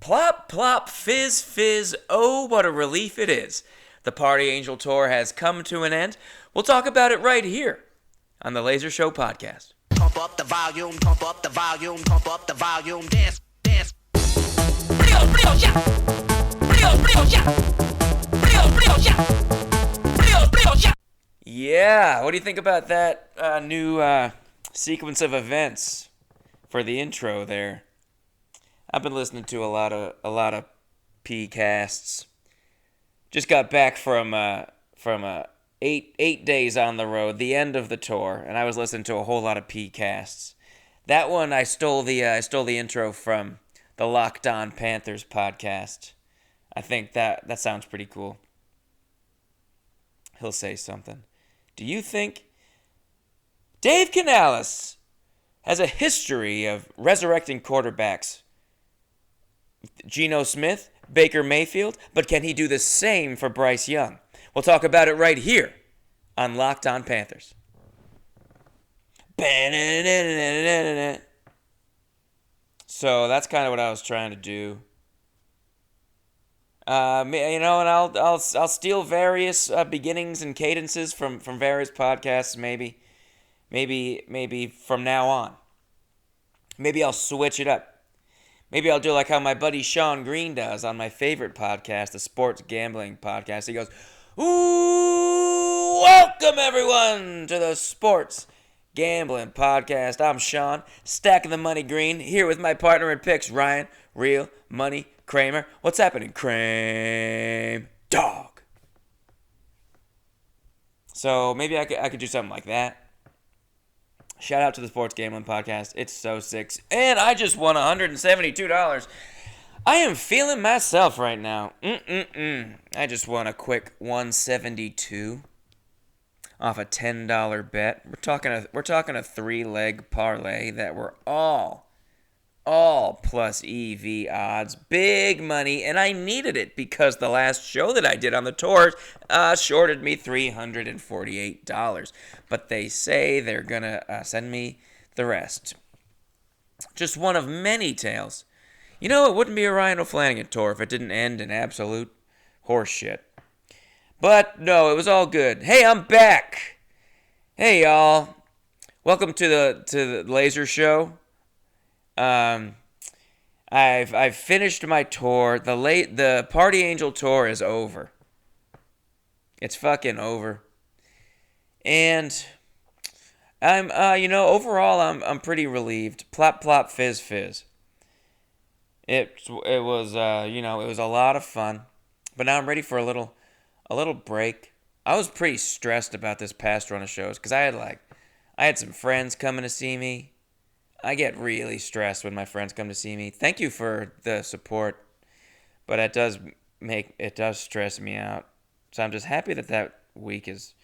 Plop, plop, fizz, fizz, oh, what a relief it is. The Party Angel Tour has come to an end. We'll talk about it right here on the Laser Show podcast. Pump up the volume, pump up the volume, pump up the volume, dance, dance. Yeah, what do you think about that new sequence of events for the intro there? I've been listening to a lot of P-casts. Just got back from 8 days on the road, the end of the tour, and I was listening to a whole lot of P-casts. That one I stole the intro from the Locked On Panthers podcast. I think that sounds pretty cool. He'll say something. Do you think Dave Canales has a history of resurrecting quarterbacks? Geno Smith, Baker Mayfield, but can he do the same for Bryce Young? We'll talk about it right here on Locked On Panthers. So that's kind of what I was trying to do. And I'll steal various beginnings and cadences from various podcasts. Maybe from now on. Maybe I'll switch it up. Maybe I'll do like how my buddy Sean Green does on my favorite podcast, the Sports Gambling Podcast. He goes, "Ooh, welcome everyone to the Sports Gambling Podcast. I'm Sean, stacking the money green, here with my partner in picks, Ryan, Real Money Kramer. What's happening, Kramer? Dog." So maybe I could do something like that. Shout out to the Sports Gambling Podcast. It's so sick. And I just won $172. I am feeling myself right now. I just won a quick $172 off a $10 bet. We're talking a 3-leg parlay that were all plus EV odds. Big money, and I needed it because the last show that I did on the tour shorted me $348. But they say they're going to send me the rest. Just one of many tales. You know, it wouldn't be a Ryan O'Flanagan tour if it didn't end in absolute horseshit. But no, it was all good. Hey, I'm back. Hey, y'all. Welcome to the Laser Show. I've finished my tour. The Party Angel tour is over. It's fucking over. And I'm overall I'm pretty relieved. Plop plop fizz fizz. It was it was a lot of fun. But now I'm ready for a little break. I was pretty stressed about this past run of shows because I had some friends coming to see me. I get really stressed when my friends come to see me. Thank you for the support, but it does stress me out. So I'm just happy that week is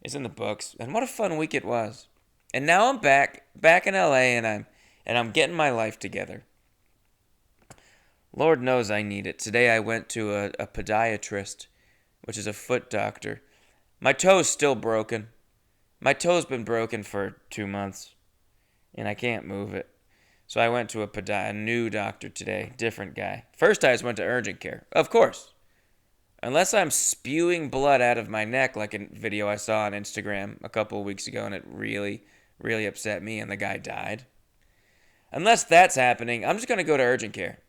in the books. And what a fun week it was. And now I'm back in LA, and I'm getting my life together. Lord knows I need it. Today I went to a podiatrist, which is a foot doctor. My toe's still broken. My toe's been broken for 2 months. And I can't move it. So I went to a new doctor today. Different guy. First I just went to urgent care. Of course. Unless I'm spewing blood out of my neck like a video I saw on Instagram a couple of weeks ago and it really, really upset me and the guy died. Unless that's happening, I'm just going to go to urgent care.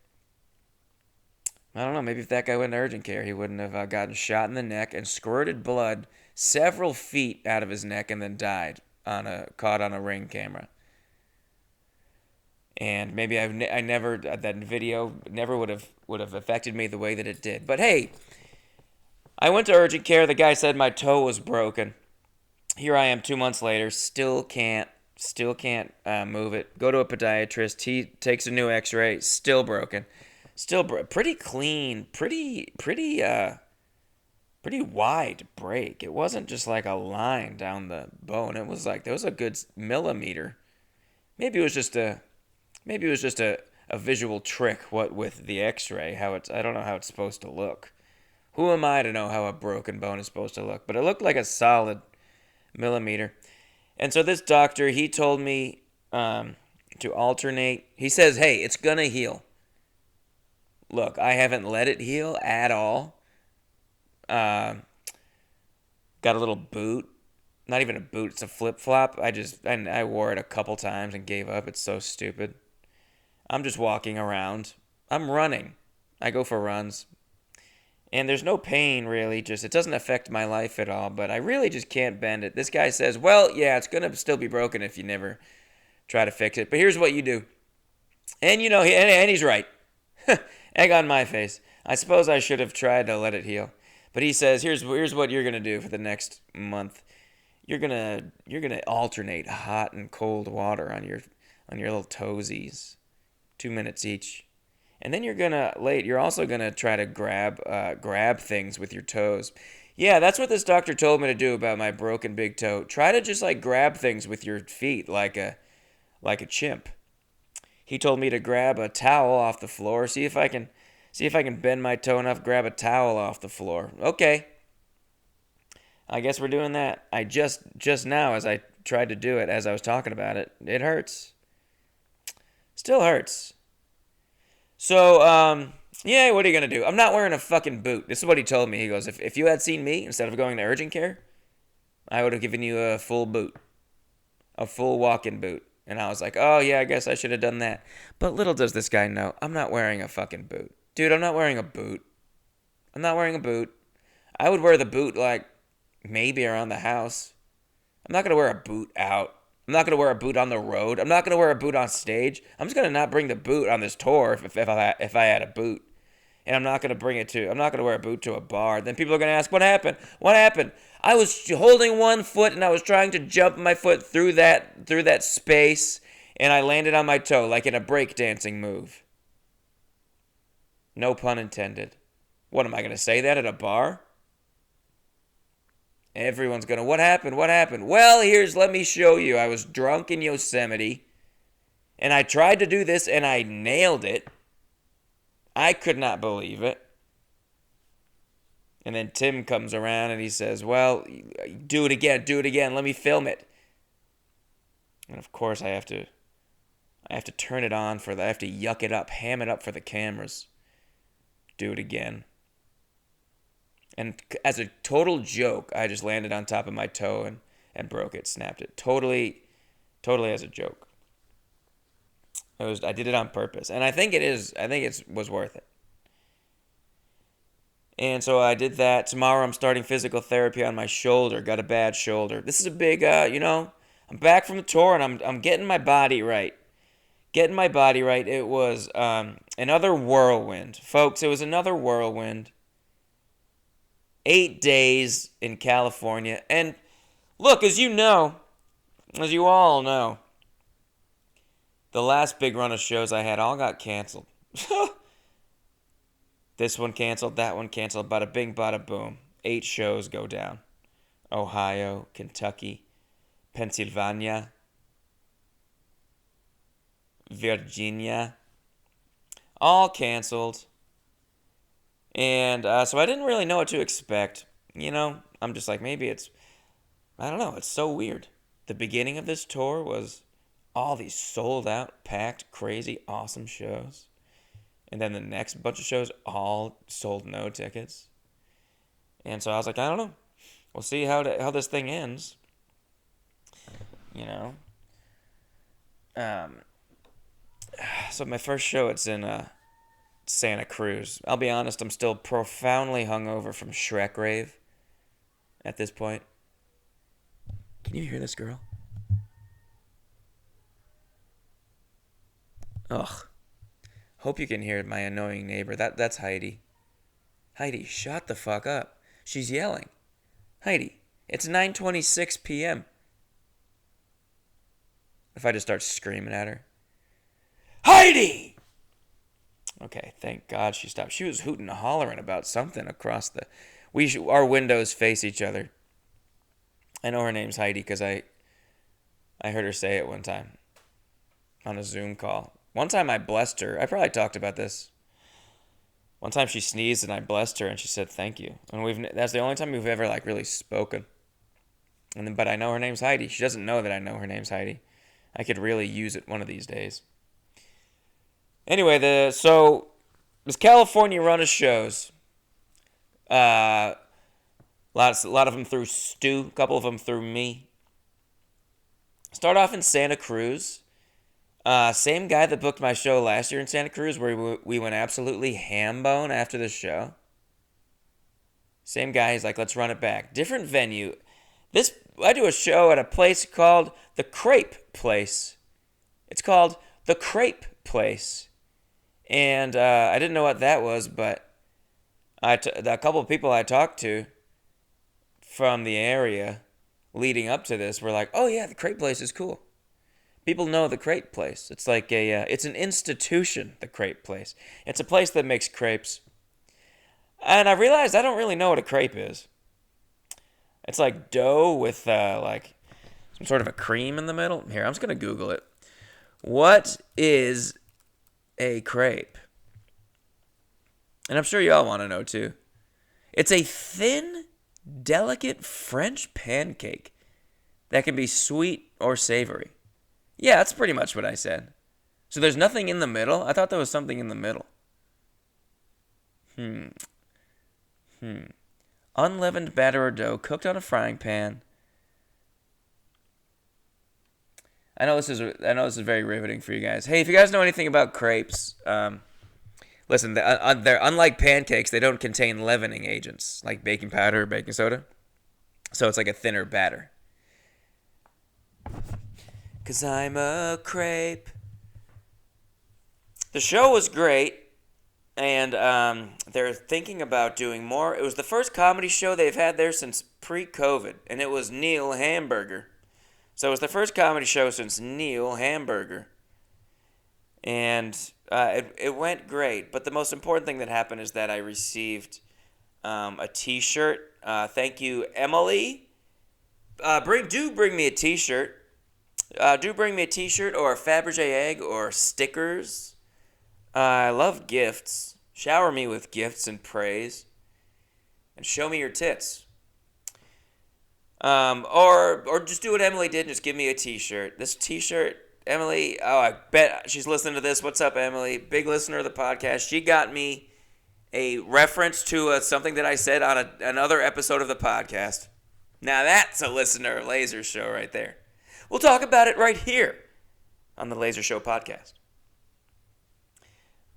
I don't know. Maybe if that guy went to urgent care, he wouldn't have gotten shot in the neck and squirted blood several feet out of his neck and then died caught on a Ring camera. And maybe that video never would have affected me the way that it did. But hey, I went to urgent care. The guy said my toe was broken. Here I am 2 months later, still can't move it. Go to a podiatrist. He takes a new X-ray. Still broken. Pretty clean. Pretty wide break. It wasn't just like a line down the bone. It was like there was a good millimeter. Maybe it was just a visual trick. What with the X-ray? I don't know how it's supposed to look. Who am I to know how a broken bone is supposed to look? But it looked like a solid millimeter. And so this doctor, he told me to alternate. He says, "Hey, it's gonna heal. Look, I haven't let it heal at all. Uh, got a little boot. Not even a boot, it's a flip-flop. I wore it a couple times and gave up. It's so stupid. I'm just walking around. I'm running. I go for runs. And there's no pain, really. Just it doesn't affect my life at all. But I really just can't bend it. This guy says, well, yeah, it's going to still be broken if you never try to fix it. But here's what you do. And, and he's right. Egg on my face. I suppose I should have tried to let it heal. But he says, here's what you're going to do for the next month. You're gonna alternate hot and cold water on your little toesies, 2 minutes each, and then you're also gonna try to grab things with your toes. Yeah, that's what this doctor told me to do about my broken big toe. Try to just like grab things with your feet like a chimp. He told me to grab a towel off the floor. See if I can bend my toe enough. Grab a towel off the floor. Okay. I guess we're doing that. I just now, as I tried to do it, as I was talking about it, it hurts. Still hurts. So, yeah, what are you going to do? I'm not wearing a fucking boot. This is what he told me. He goes, if you had seen me, instead of going to urgent care, I would have given you a full boot. A full walk-in boot. And I was like, oh, yeah, I guess I should have done that. But little does this guy know, I'm not wearing a fucking boot. Dude, I'm not wearing a boot. I'm not wearing a boot. I would wear the boot, like, maybe around the house. I'm not going to wear a boot out. I'm not going to wear a boot on the road. I'm not going to wear a boot on stage. I'm just going to not bring the boot on this tour if I had a boot. And I'm not going to wear a boot to a bar. Then people are going to ask, what happened? What happened? I was holding one foot and I was trying to jump my foot through that space and I landed on my toe like in a breakdancing move. No pun intended. What, am I going to say that at a bar? Everyone's going to, what happened? What happened? Well, let me show you. I was drunk in Yosemite, and I tried to do this, and I nailed it. I could not believe it. And then Tim comes around, and he says, well, do it again, let me film it. And of course, I have to turn it on I have to yuck it up, ham it up for the cameras. Do it again. And as a total joke, I just landed on top of my toe and broke it, snapped it. Totally as a joke. I did it on purpose. And I think it was worth it. And so I did that. Tomorrow I'm starting physical therapy on my shoulder. Got a bad shoulder. This is a big, I'm back from the tour and I'm getting my body right. It was another whirlwind. Folks, it was another whirlwind. 8 days in California. And look, as you all know, the last big run of shows I had all got canceled. This one canceled, that one canceled, bada bing, bada boom. 8 shows go down. Ohio, Kentucky, Pennsylvania, Virginia, all canceled. And so I didn't really know what to expect. I'm just like, maybe I don't know, it's so weird. The beginning of this tour was all these sold out, packed, crazy, awesome shows. And then the next bunch of shows all sold no tickets. And so I was like, I don't know. We'll see how this thing ends. So my first show, it's in Santa Cruz. I'll be honest, I'm still profoundly hungover from Shrek Rave at this point. Can you hear this girl? Ugh. Hope you can hear my annoying neighbor. That's Heidi. Heidi, shut the fuck up. She's yelling. Heidi, it's 9:26 p.m. If I just start screaming at her. Heidi! Okay, thank God she stopped. She was hooting and hollering about something across our windows face each other. I know her name's Heidi because I heard her say it one time on a Zoom call. One time I blessed her. I probably talked about this. One time she sneezed and I blessed her and she said thank you. And that's the only time we've ever really spoken. But I know her name's Heidi. She doesn't know that I know her name's Heidi. I could really use it one of these days. Anyway, This California run of shows. A lot of them through Stu. A couple of them through me. Start off in Santa Cruz. Same guy that booked my show last year in Santa Cruz, where we went absolutely ham-bone after the show. Same guy. He's like, let's run it back. Different venue. I do a show at a place called the Crepe Place. It's called the Crepe Place. And I didn't know what that was, but a couple of people I talked to from the area leading up to this were like, oh yeah, the Crepe Place is cool. People know the Crepe Place. It's like it's an institution, the Crepe Place. It's a place that makes crepes. And I realized I don't really know what a crepe is. It's like dough with like some sort of a cream in the middle. Here, I'm just going to Google it. What is a crepe? And I'm sure y'all want to know too. It's a thin, delicate French pancake that can be sweet or savory. Yeah, that's pretty much what I said. So there's nothing in the middle? I thought there was something in the middle. Unleavened batter or dough cooked on a frying pan. I know this is very riveting for you guys. Hey, if you guys know anything about crepes, listen, they're unlike pancakes, they don't contain leavening agents like baking powder or baking soda. So it's like a thinner batter. 'Cause I'm a crepe. The show was great. And they're thinking about doing more. It was the first comedy show they've had there since pre-COVID. And it was Neil Hamburger. So it was the first comedy show since Neil Hamburger. And it went great. But the most important thing that happened is that I received a T-shirt. Thank you, Emily. Bring me a T-shirt. Do bring me a T-shirt or a Fabergé egg or stickers. I love gifts. Shower me with gifts and praise. And show me your tits. Or just do what Emily did and just give me a T-shirt. This T-shirt, Emily, I bet she's listening to this. What's up, Emily? Big listener of the podcast. She got me a reference to something that I said on another episode of the podcast. Now that's a listener Laser Show right there. We'll talk about it right here on the Laser Show podcast.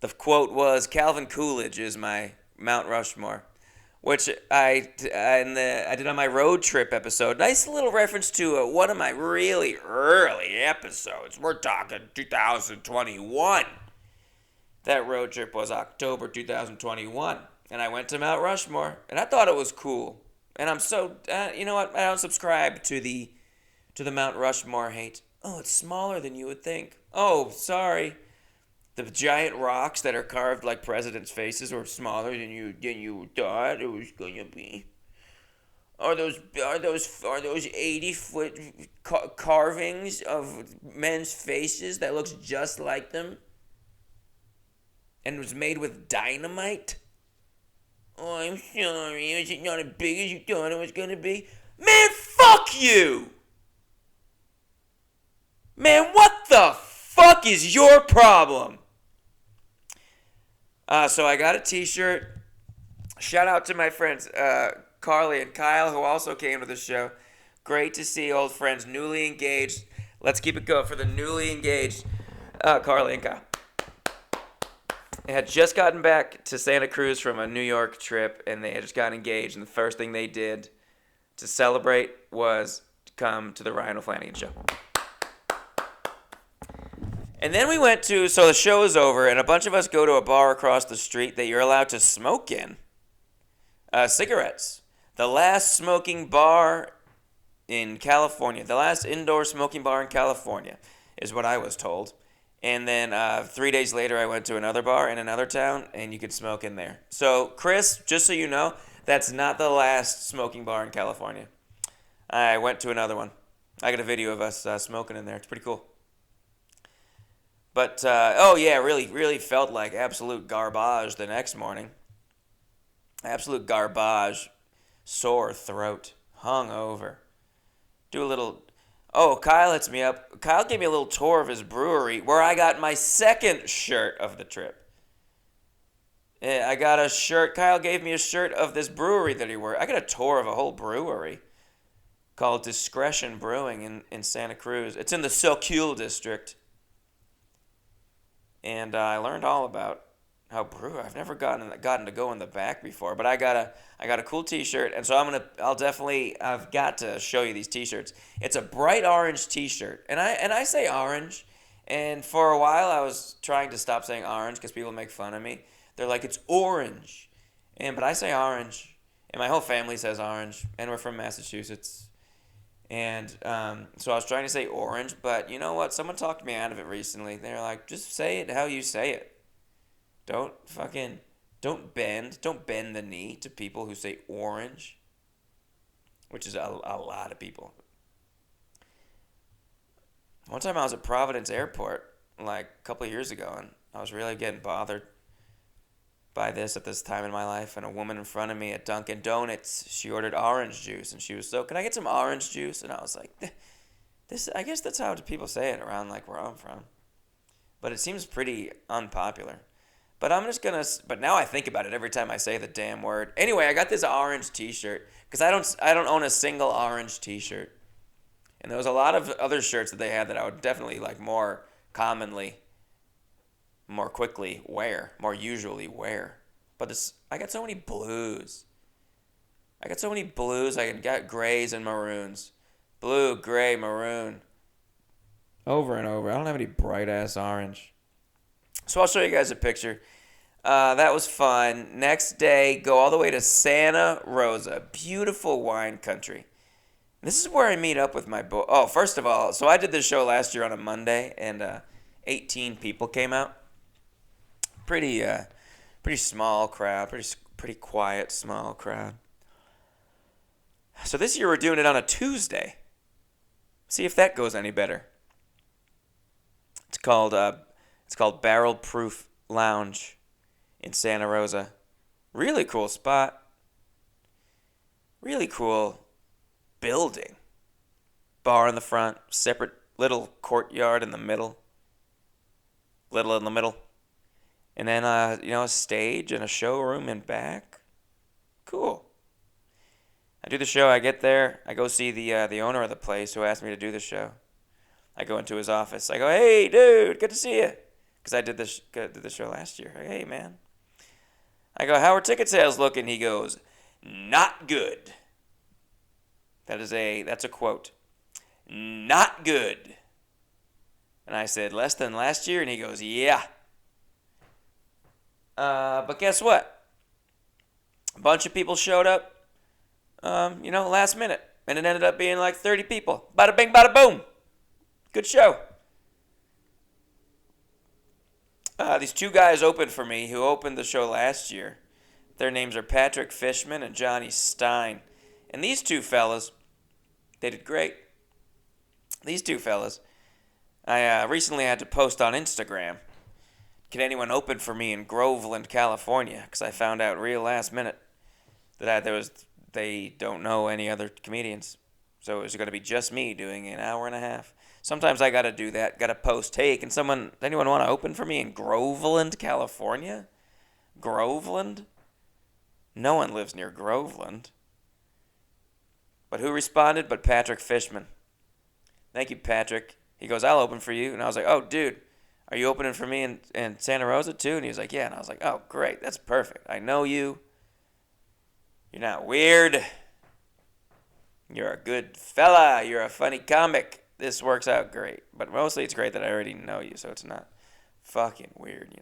The quote was, Calvin Coolidge is my Mount Rushmore, which I did on my road trip episode. Nice little reference to one of my really early episodes. We're talking 2021. That road trip was October 2021, and I went to Mount Rushmore, and I thought it was cool. And I'm so, you know what? I don't subscribe to the Mount Rushmore hate. Oh, it's smaller than you would think. Oh, sorry. The giant rocks that are carved like presidents' faces were smaller than you thought it was going to be. Are those 80-foot carvings of men's faces that looks just like them? And was made with dynamite? Oh, I'm sorry. Is it not as big as you thought it was going to be? Man, fuck you! Man, what the fuck is your problem? So I got a T-shirt. Shout out to my friends Carly and Kyle, who also came to the show. Great to see old friends, newly engaged. Let's keep it going for the newly engaged Carly and Kyle. They had just gotten back to Santa Cruz from a New York trip, and they had just gotten engaged. And the first thing they did to celebrate was to come to the Ryan O'Flanagan show. And then we went to, so the show is over, and a bunch of us go to a bar across the street that you're allowed to smoke in. Cigarettes. The last smoking bar in California. The last indoor smoking bar in California is what I was told. And then 3 days later, I went to another bar in another town, and you could smoke in there. So, Chris, just so you know, that's not the last smoking bar in California. I went to another one. I got a video of us smoking in there. It's pretty cool. But, really felt like absolute garbage the next morning. Absolute garbage. Sore throat. Hungover. Do a little... Oh, Kyle hits me up. Kyle gave me a little tour of his brewery where I got my second shirt of the trip. I got a shirt. Kyle gave me a shirt of this brewery that he worked. I got a tour of a whole brewery called Discretion Brewing in Santa Cruz. It's in the Socul district. And I learned all about how brew. I've never gotten to go in the back before, but I got a cool T-shirt, and so I've got to show you these T-shirts. It's a bright orange T-shirt, and I say orange, and for a while I was trying to stop saying orange because people make fun of me. They're like, it's orange, but I say orange, and my whole family says orange, and we're from Massachusetts. And so I was trying to say orange, but you know what? Someone talked me out of it recently. They're like, just say it how you say it. Don't bend the knee to people who say orange, which is a lot of people. One time I was at Providence Airport, like a couple of years ago, and I was really getting bothered by this at this time in my life, and a woman in front of me at Dunkin' Donuts, she ordered orange juice, and she was so, can I get some orange juice? And I was like, I guess that's how people say it around like where I'm from. But it seems pretty unpopular. But but now I think about it every time I say the damn word. Anyway, I got this orange T-shirt, because I don't own a single orange T-shirt. And there was a lot of other shirts that they had that I would definitely like more commonly, more quickly wear, more usually wear. But I got so many blues. I got grays and maroons. Blue, gray, maroon. Over and over. I don't have any bright ass orange. So I'll show you guys a picture. That was fun. Next day, go all the way to Santa Rosa. Beautiful wine country. This is where I meet up with my boy. Oh, first of all, so I did this show last year on a Monday, and 18 people came out. Pretty small crowd. Pretty quiet, small crowd. So this year we're doing it on a Tuesday. See if that goes any better. It's called Barrel Proof Lounge in Santa Rosa. Really cool spot. Really cool building. Bar in the front, separate little courtyard in the middle. Little in the middle. And then a stage and a showroom in back. Cool. I do the show, I get there, I go see the owner of the place who asked me to do the show. I go into his office. I go, "Hey, dude, good to see you." Because I did the show last year. Hey, man. I go, "How are ticket sales looking?" He goes, "Not good." That's a quote. "Not good." And I said, "Less than last year?" And he goes, "Yeah." But guess what? A bunch of people showed up, last minute. And it ended up being like 30 people. Bada bing, bada boom. Good show. These two guys opened for me who opened the show last year. Their names are Patrick Fishman and Johnny Stein. And these two fellas, they did great. These two fellas, I recently had to post on Instagram. Can anyone open for me in Groveland, California? Because I found out real last minute that they don't know any other comedians. So it was going to be just me doing an hour and a half. Sometimes I got to do that. Got to post, "Hey, does anyone want to open for me in Groveland, California?" Groveland? No one lives near Groveland. But who responded but Patrick Fishman? "Thank you, Patrick." He goes, "I'll open for you." And I was like, "Oh, dude, are you opening for me in Santa Rosa too?" And he was like, "Yeah." And I was like, "Oh, great. That's perfect. I know you. You're not weird. You're a good fella. You're a funny comic. This works out great." But mostly it's great that I already know you, so it's not fucking weird,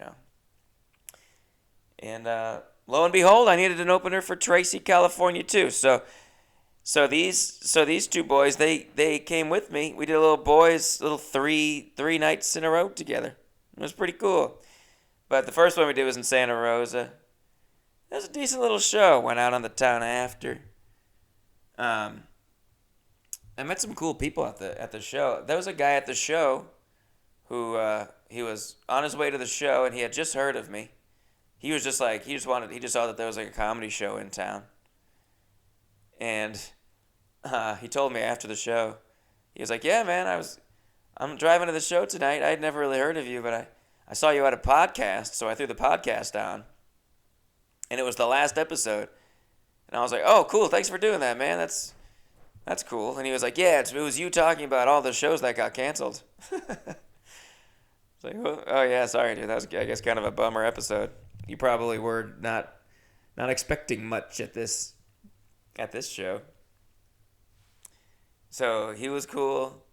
And lo and behold, I needed an opener for Tracy, California too. So these two boys, they came with me. We did a little three nights in a row together. It was pretty cool. But the first one we did was in Santa Rosa. It was a decent little show. Went out on the town after. I met some cool people at the show. There was a guy at the show who he was on his way to the show and he had just heard of me. He was just like he just saw that there was like a comedy show in town. And he told me after the show, he was like, "Yeah, man, I'm driving to the show tonight. I had never really heard of you, but I saw you at a podcast, so I threw the podcast on." And it was the last episode. And I was like, oh, cool, thanks for doing that, man. That's cool. And he was like, yeah, it was you talking about all the shows that got canceled. It's like, oh yeah, sorry, dude. That was, I guess, kind of a bummer episode. You probably were not expecting much at this show. So he was cool.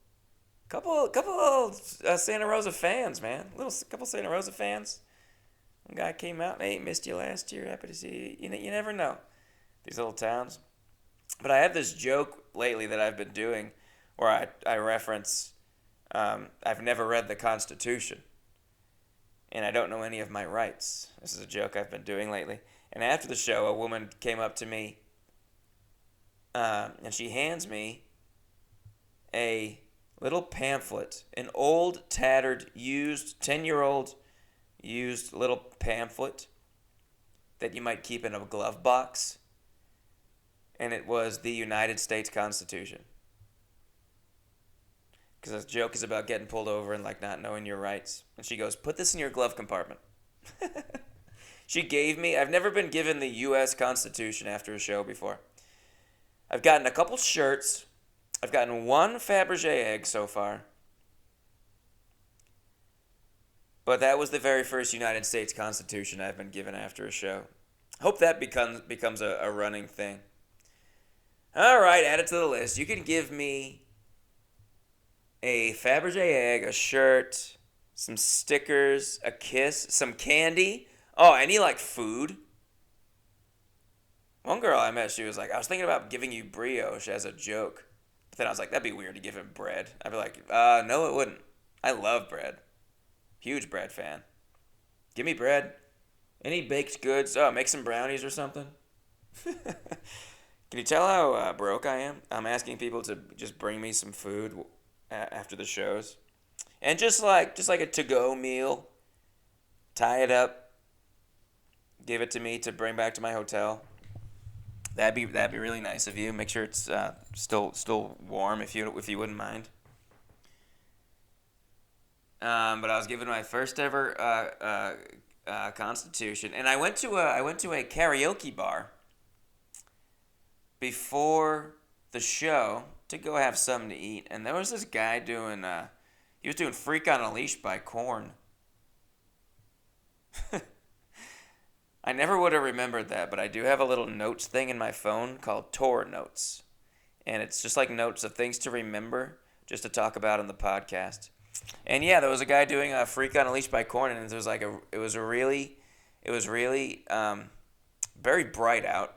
Couple Santa Rosa fans, man. Couple Santa Rosa fans. One guy came out. Hey, missed you last year. Happy to see you. You never know these little towns. But I have this joke lately that I've been doing, where I reference. I've never read the Constitution, and I don't know any of my rights. This is a joke I've been doing lately. And after the show, a woman came up to me, and she hands me a little pamphlet, an old, tattered, used, 10-year-old used little pamphlet that you might keep in a glove box. And it was the United States Constitution. Because the joke is about getting pulled over and like not knowing your rights. And she goes, put this in your glove compartment. She gave me, I've never been given the U.S. Constitution after a show before. I've gotten a couple shirts. I've gotten one Fabergé egg so far. But that was the very first United States Constitution I've been given after a show. Hope that becomes a running thing. All right, add it to the list. You can give me a Fabergé egg, a shirt, some stickers, a kiss, some candy. Oh, any like food. One girl I met, she was like, I was thinking about giving you brioche as a joke. But then I was like, that'd be weird to give him bread. I'd be like, no, it wouldn't. I love bread. Huge bread fan. Give me bread. Any baked goods? Oh, make some brownies or something. Can you tell how broke I am? I'm asking people to just bring me some food after the shows, and just like a to-go meal. Tie it up, give it to me to bring back to my hotel. That'd be really nice of you. Make sure it's still warm if you wouldn't mind. But I was given my first ever Constitution, and I went to a karaoke bar before the show to go have something to eat, and there was this guy doing he was doing "Freak on a Leash" by Korn. I never would have remembered that, but I do have a little notes thing in my phone called Tour Notes, and it's just like notes of things to remember just to talk about on the podcast. And yeah, there was a guy doing a "Freak on a Leash" by Korn, and there was like it was really very bright out.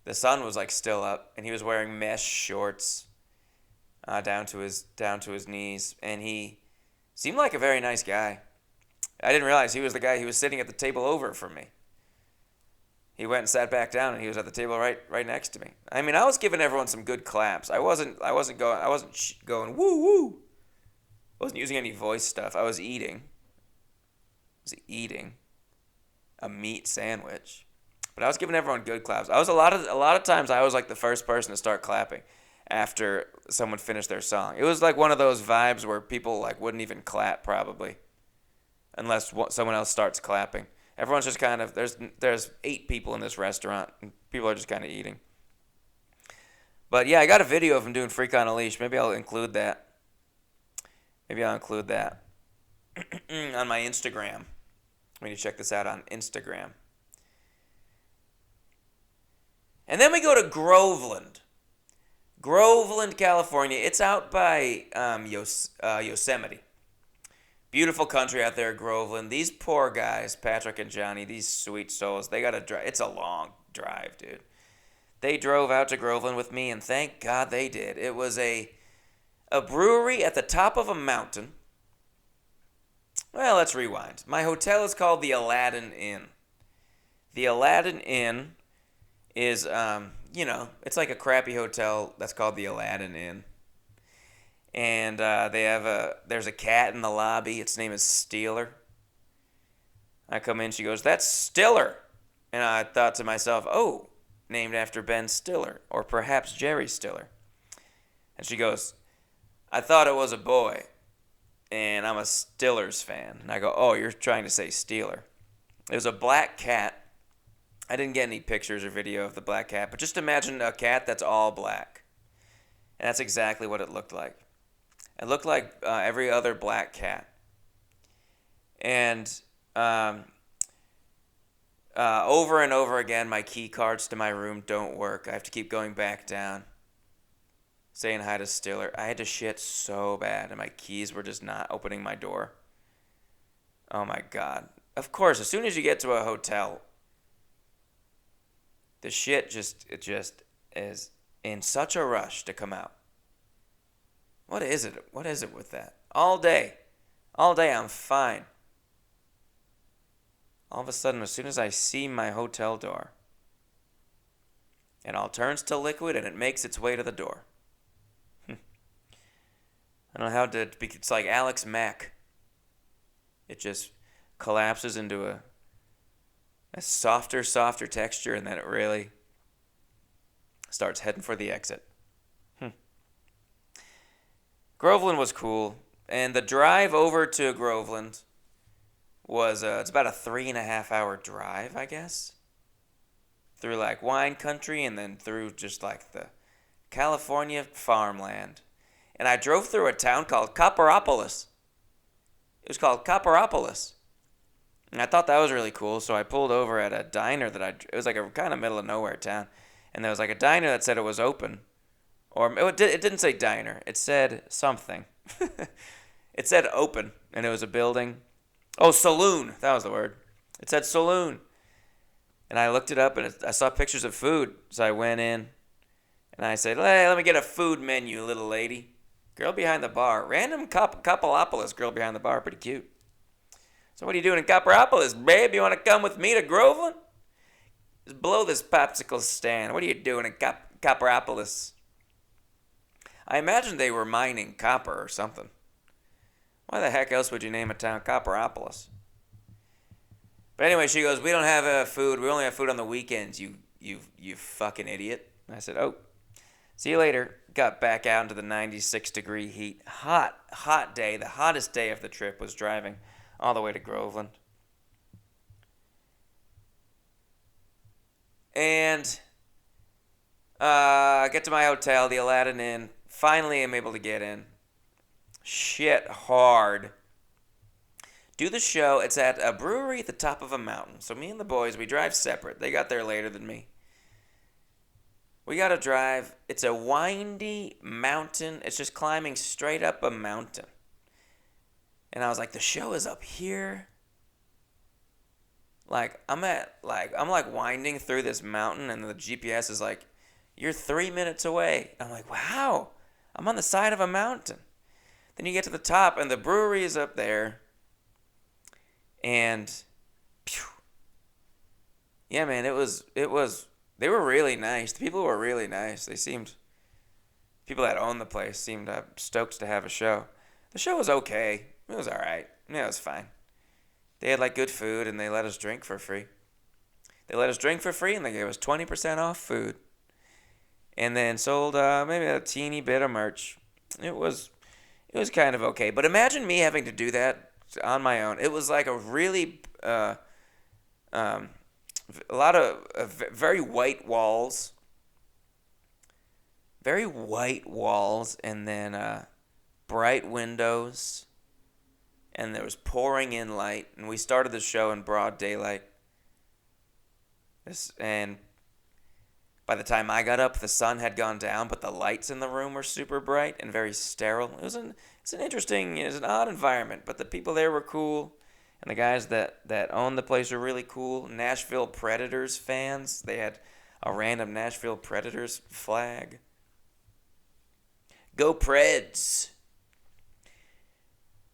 The sun was like still up, and he was wearing mesh shorts down to his knees, and he seemed like a very nice guy. I didn't realize he was the guy. He was sitting at the table over from me. He went and sat back down, and he was at the table right next to me. I mean, I was giving everyone some good claps. I wasn't going woo woo. I wasn't using any voice stuff. I was eating a meat sandwich. But I was giving everyone good claps. I was a lot of times I was like the first person to start clapping after someone finished their song. It was like one of those vibes where people like wouldn't even clap probably, unless someone else starts clapping. Everyone's just kind of there's 8 people in this restaurant, and people are just kind of eating. But yeah, I got a video of him doing "Freak on a Leash." Maybe I'll include that. On my Instagram. We need to check this out on Instagram. And then we go to Groveland, California. It's out by Yosemite. Beautiful country out there, Groveland. These poor guys, Patrick and Johnny, these sweet souls, they got to drive. It's a long drive, dude. They drove out to Groveland with me, and thank God they did. It was a brewery at the top of a mountain. Well, let's rewind. My hotel is called the Aladdin Inn. The Aladdin Inn is, it's like a crappy hotel that's called the Aladdin Inn. And there's a cat in the lobby. Its name is Steeler. I come in, she goes, "That's Stiller." And I thought to myself, oh, named after Ben Stiller, or perhaps Jerry Stiller. And she goes, "I thought it was a boy, and I'm a Stillers fan." And I go, "Oh, you're trying to say Steeler." It was a black cat. I didn't get any pictures or video of the black cat, but just imagine a cat that's all black. And that's exactly what it looked like. It looked like every other black cat. And over and over again, my key cards to my room don't work. I have to keep going back down, saying hi to Stiller. I had to shit so bad, and my keys were just not opening my door. Oh my God. Of course, as soon as you get to a hotel, the shit just is in such a rush to come out. What is it? What is it with that? All day I'm fine. All of a sudden, as soon as I see my hotel door, it all turns to liquid and it makes its way to the door. I don't know how to. It's like Alex Mack. It just collapses into a softer texture, and then it really starts heading for the exit. Groveland was cool, and the drive over to Groveland was it's about a 3.5 hour drive, I guess, through like wine country and then through just like the California farmland. And I drove through a town called Copperopolis. It was called Copperopolis. And I thought that was really cool, so I pulled over at a diner it was like a kind of middle of nowhere town. And there was like a diner that said it was open. Or it didn't say diner. It said something. It said open, and it was a building. Oh, saloon. That was the word. It said saloon. And I looked it up, and I saw pictures of food. So I went in, and I said, hey, let me get a food menu, little lady. Girl behind the bar. Random Coppolopolis girl behind the bar. Pretty cute. So what are you doing in Copperopolis, babe? You want to come with me to Groveland? Just below this popsicle stand. What are you doing in Copperopolis? I imagine they were mining copper or something. Why the heck else would you name a town Copperopolis? But anyway, she goes, we don't have food. We only have food on the weekends, you fucking idiot. And I said, oh, see you later. Got back out into the 96-degree heat. Hot day. The hottest day of the trip was driving all the way to Groveland. And get to my hotel, the Aladdin Inn. Finally, I'm able to get in. Shit hard. Do the show. It's at a brewery at the top of a mountain. So me and the boys, we drive separate. They got there later than me. We got to drive. It's a windy mountain. It's just climbing straight up a mountain. And I was like, the show is up here. I'm winding through this mountain, and the GPS is like, you're 3 minutes away. And I'm like, wow, I'm on the side of a mountain. Then you get to the top, and the brewery is up there. And, phew, yeah, man, they were really nice. The people were really nice. People that owned the place seemed stoked to have a show. The show was okay. It was all right. Yeah, it was fine. They had like good food, and they let us drink for free. And they gave us 20% off food. And then sold maybe a teeny bit of merch. It was kind of okay. But imagine me having to do that on my own. It was like a really a lot of very white walls. Very white walls, and then bright windows. And there was pouring in light, and we started the show in broad daylight. And by the time I got up, the sun had gone down, but the lights in the room were super bright and very sterile. It's an odd environment, but the people there were cool, and the guys that owned the place were really cool. Nashville Predators fans. They had a random Nashville Predators flag. Go Preds!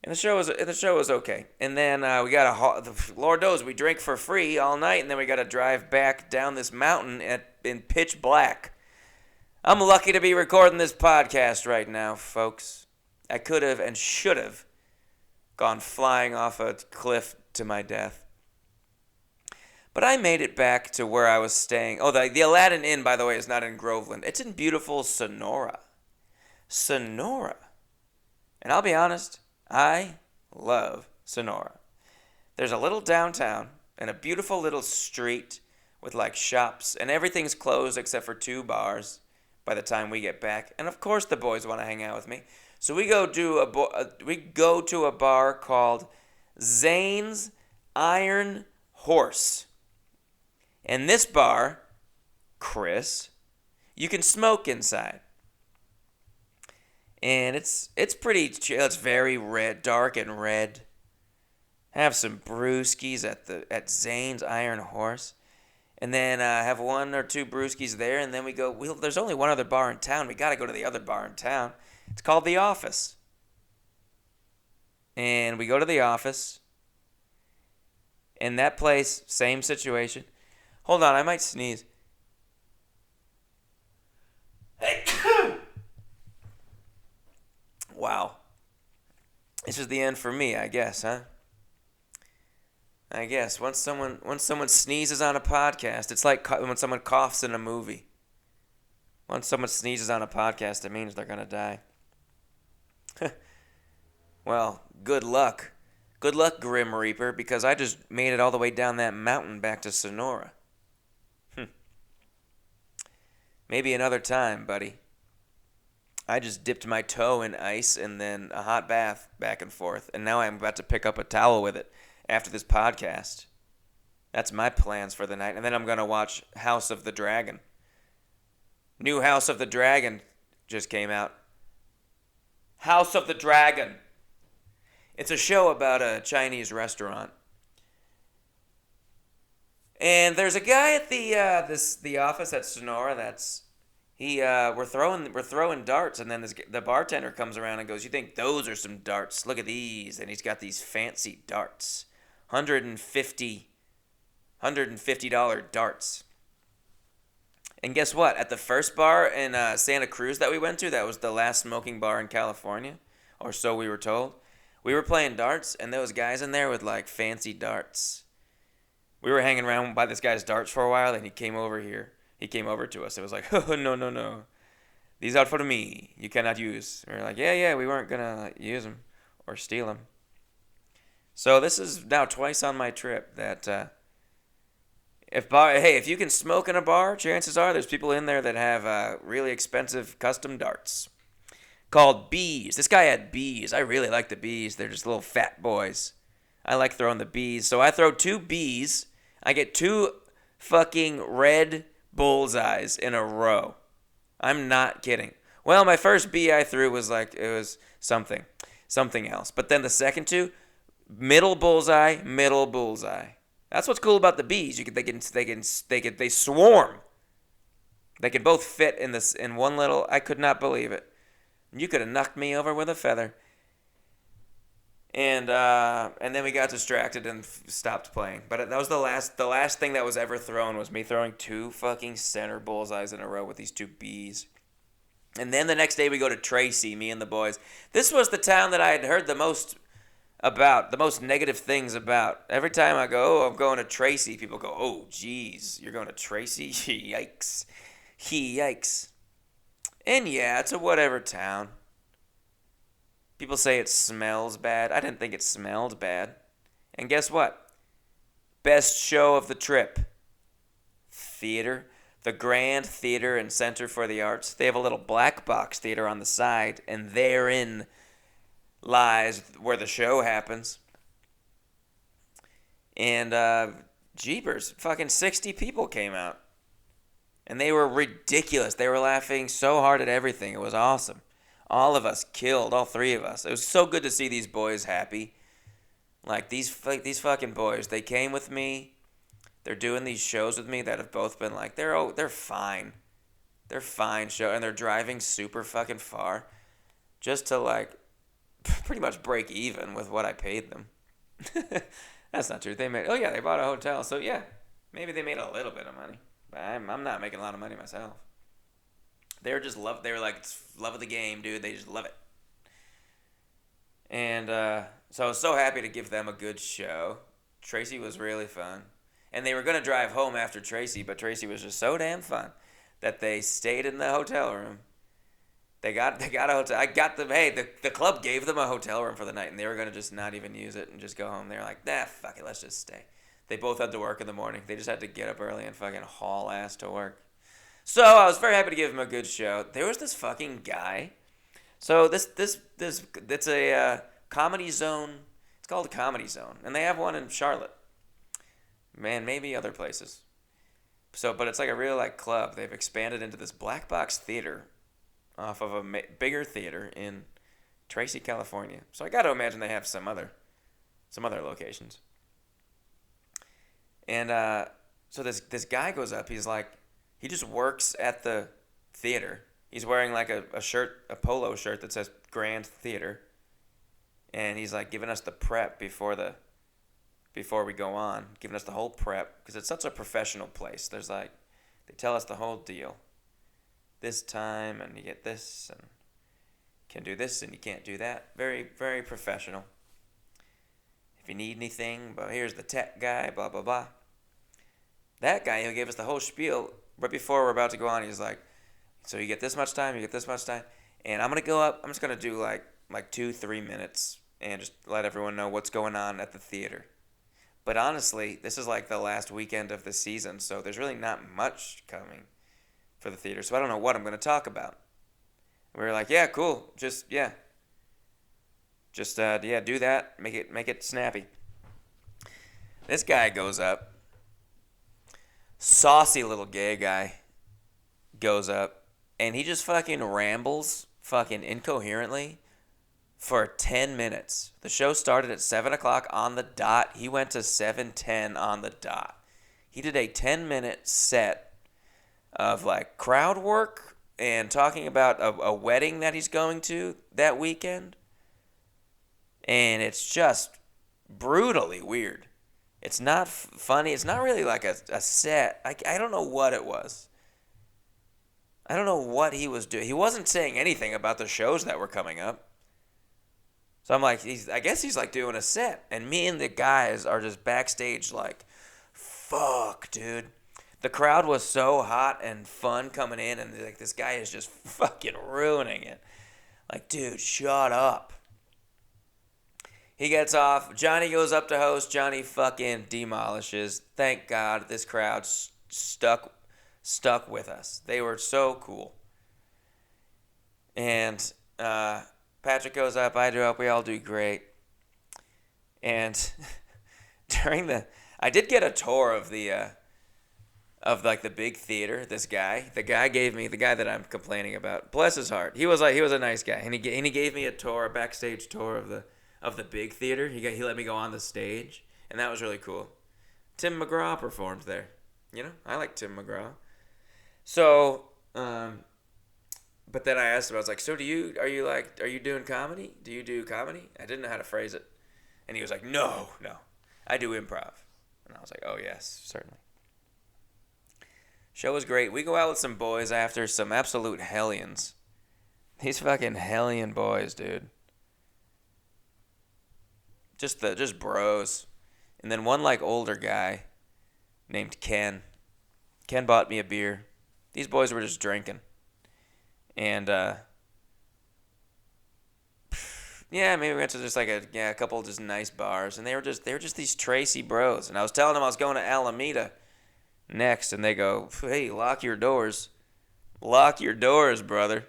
And the show was okay. And then we got Lord knows, we drank for free all night, and then we got to drive back down this mountain in pitch black. I'm lucky to be recording this podcast right now, folks. I could have and should have gone flying off a cliff to my death. But I made it back to where I was staying. Oh, the Aladdin Inn, by the way, is not in Groveland. It's in beautiful Sonora. And I'll be honest, I love Sonora. There's a little downtown and a beautiful little street with like shops, and everything's closed except for 2 bars by the time we get back. And of course the boys want to hang out with me. So we go to a bar called Zane's Iron Horse. And this bar, Chris, you can smoke inside. And it's pretty chill. It's very red, dark and red. Have some brewskis at Zane's Iron Horse. And then have 1 or 2 brewskis there, and then we go. There's only one other bar in town. We got to go to the other bar in town. It's called The Office. And we go to The Office. And that place, same situation. Hold on, I might sneeze. Wow. This is the end for me, I guess, huh? I guess once someone sneezes on a podcast, it's like when someone coughs in a movie. Once someone sneezes on a podcast, it means they're gonna die. Well, good luck. Good luck, Grim Reaper, because I just made it all the way down that mountain back to Sonora. Maybe another time, buddy. I just dipped my toe in ice and then a hot bath back and forth, and now I'm about to pick up a towel with it after this podcast. That's my plans for the night. And then I'm going to watch House of the Dragon. New House of the Dragon just came out. House of the Dragon. It's a show about a Chinese restaurant. And there's a guy at the office at Sonora we're throwing darts, and then the bartender comes around and goes, "You think those are some darts? Look at these." And he's got these fancy darts. $150 darts. And guess what? At the first bar in Santa Cruz that we went to, that was the last smoking bar in California, or so we were told. We were playing darts, and there was guys in there with like fancy darts. We were hanging around by this guy's darts for a while, and he came over here. He came over to us. It was like, "Oh, no. These are for me. You cannot use." We were like, yeah, we weren't going to use them or steal them. So this is now twice on my trip that if you can smoke in a bar, chances are there's people in there that have really expensive custom darts called bees. This guy had bees. I really like the bees. They're just little fat boys. I like throwing the bees. So I throw 2 bees. I get 2 fucking red bullseyes in a row. I'm not kidding. Well, my first bee I threw was like, it was something else. But then the second 2, middle bullseye. That's what's cool about the bees. They swarm. They can both fit in one little. I could not believe it. You could have knocked me over with a feather. And then we got distracted and stopped playing. But that was the last thing that was ever thrown was me throwing 2 fucking center bullseyes in a row with these 2 bees. And then the next day we go to Tracy, me and the boys. This was the town that I had heard the most negative things about. Every time I go, I'm going to Tracy, people go, "Oh, geez, you're going to Tracy? Yikes. Yikes." And yeah, it's a whatever town. People say it smells bad. I didn't think it smelled bad. And guess what? Best show of the trip. Theater. The Grand Theater and Center for the Arts. They have a little black box theater on the side, and therein lies where the show happens. And jeepers, fucking 60 people came out. And they were ridiculous. They were laughing so hard at everything. It was awesome. All of us killed, all 3 of us. It was so good to see these boys happy. Like these fucking boys, they came with me. They're doing these shows with me that have both been like, they're fine. They're fine show, and they're driving super fucking far just to like pretty much break even with what I paid them. That's not true. They bought a hotel. So yeah, maybe they made a little bit of money. But I'm not making a lot of money myself. They were like, it's love of the game, dude. They just love it. And so I was so happy to give them a good show. Tracy was really fun. And they were going to drive home after Tracy, but Tracy was just so damn fun that they stayed in the hotel room. They got a hotel. The club gave them a hotel room for the night, and they were going to just not even use it and just go home. They were like, fuck it, let's just stay. They both had to work in the morning. They just had to get up early and fucking haul ass to work. So I was very happy to give him a good show. There was this fucking guy. So this it's a Comedy Zone. It's called a Comedy Zone, and they have one in Charlotte. Man, maybe other places. So, but it's like a real like club. They've expanded into this black box theater off of a bigger theater in Tracy, California. So I got to imagine they have some other locations. And so this guy goes up. He's like, he just works at the theater. He's wearing like a shirt, a polo shirt that says Grand Theater. And he's like giving us the prep before we go on, giving us the whole prep, because it's such a professional place. There's like, they tell us the whole deal. This time, and you get this, and you can do this, and you can't do that. Very, very professional. If you need anything, but here's the tech guy, blah, blah, blah. That guy, who gave us the whole spiel right before we're about to go on. He's like, so you get this much time, you get this much time, and I'm going to go up, I'm just going to do like 2-3 minutes and just let everyone know what's going on at the theater. But honestly, this is like the last weekend of the season, so there's really not much coming for the theater. So I don't know what I'm going to talk about. We were like, yeah, cool. Do that. Make it snappy. This guy goes up. Saucy little gay guy goes up, and he just fucking rambles fucking incoherently for 10 minutes. The show started at 7 o'clock on the dot. He went to 7:10 on the dot. He did a 10-minute set of like crowd work and talking about a wedding that he's going to that weekend. And it's just brutally weird. It's not funny. It's not really like a set. I don't know what it was. I don't know what he was doing. He wasn't saying anything about the shows that were coming up. So I'm like, I guess he's like doing a set. And me and the guys are just backstage like, fuck, dude. The crowd was so hot and fun coming in, and like this guy is just fucking ruining it. Like, dude, shut up. He gets off. Johnny goes up to host. Johnny fucking demolishes. Thank God this crowd stuck with us. They were so cool. And Patrick goes up. I do up. We all do great. And I did get a tour of the big theater. The guy that I'm complaining about. Bless his heart. He was a nice guy, and he gave me a backstage tour of the big theater. He let me go on the stage, and that was really cool. Tim McGraw performed there. You know, I like Tim McGraw. So, but then I asked him, I was like, so are you doing comedy? Do you do comedy? I didn't know how to phrase it. And he was like, no, I do improv. And I was like, oh yes, certainly. Show was great. We go out with some boys after, some absolute hellions. These fucking hellion boys, dude. Just bros. And then one like older guy named Ken. Ken bought me a beer. These boys were just drinking. And maybe we went to just like a couple of just nice bars, and they were just these Tracy bros. And I was telling them I was going to Alameda next, and they go, hey, lock your doors, brother.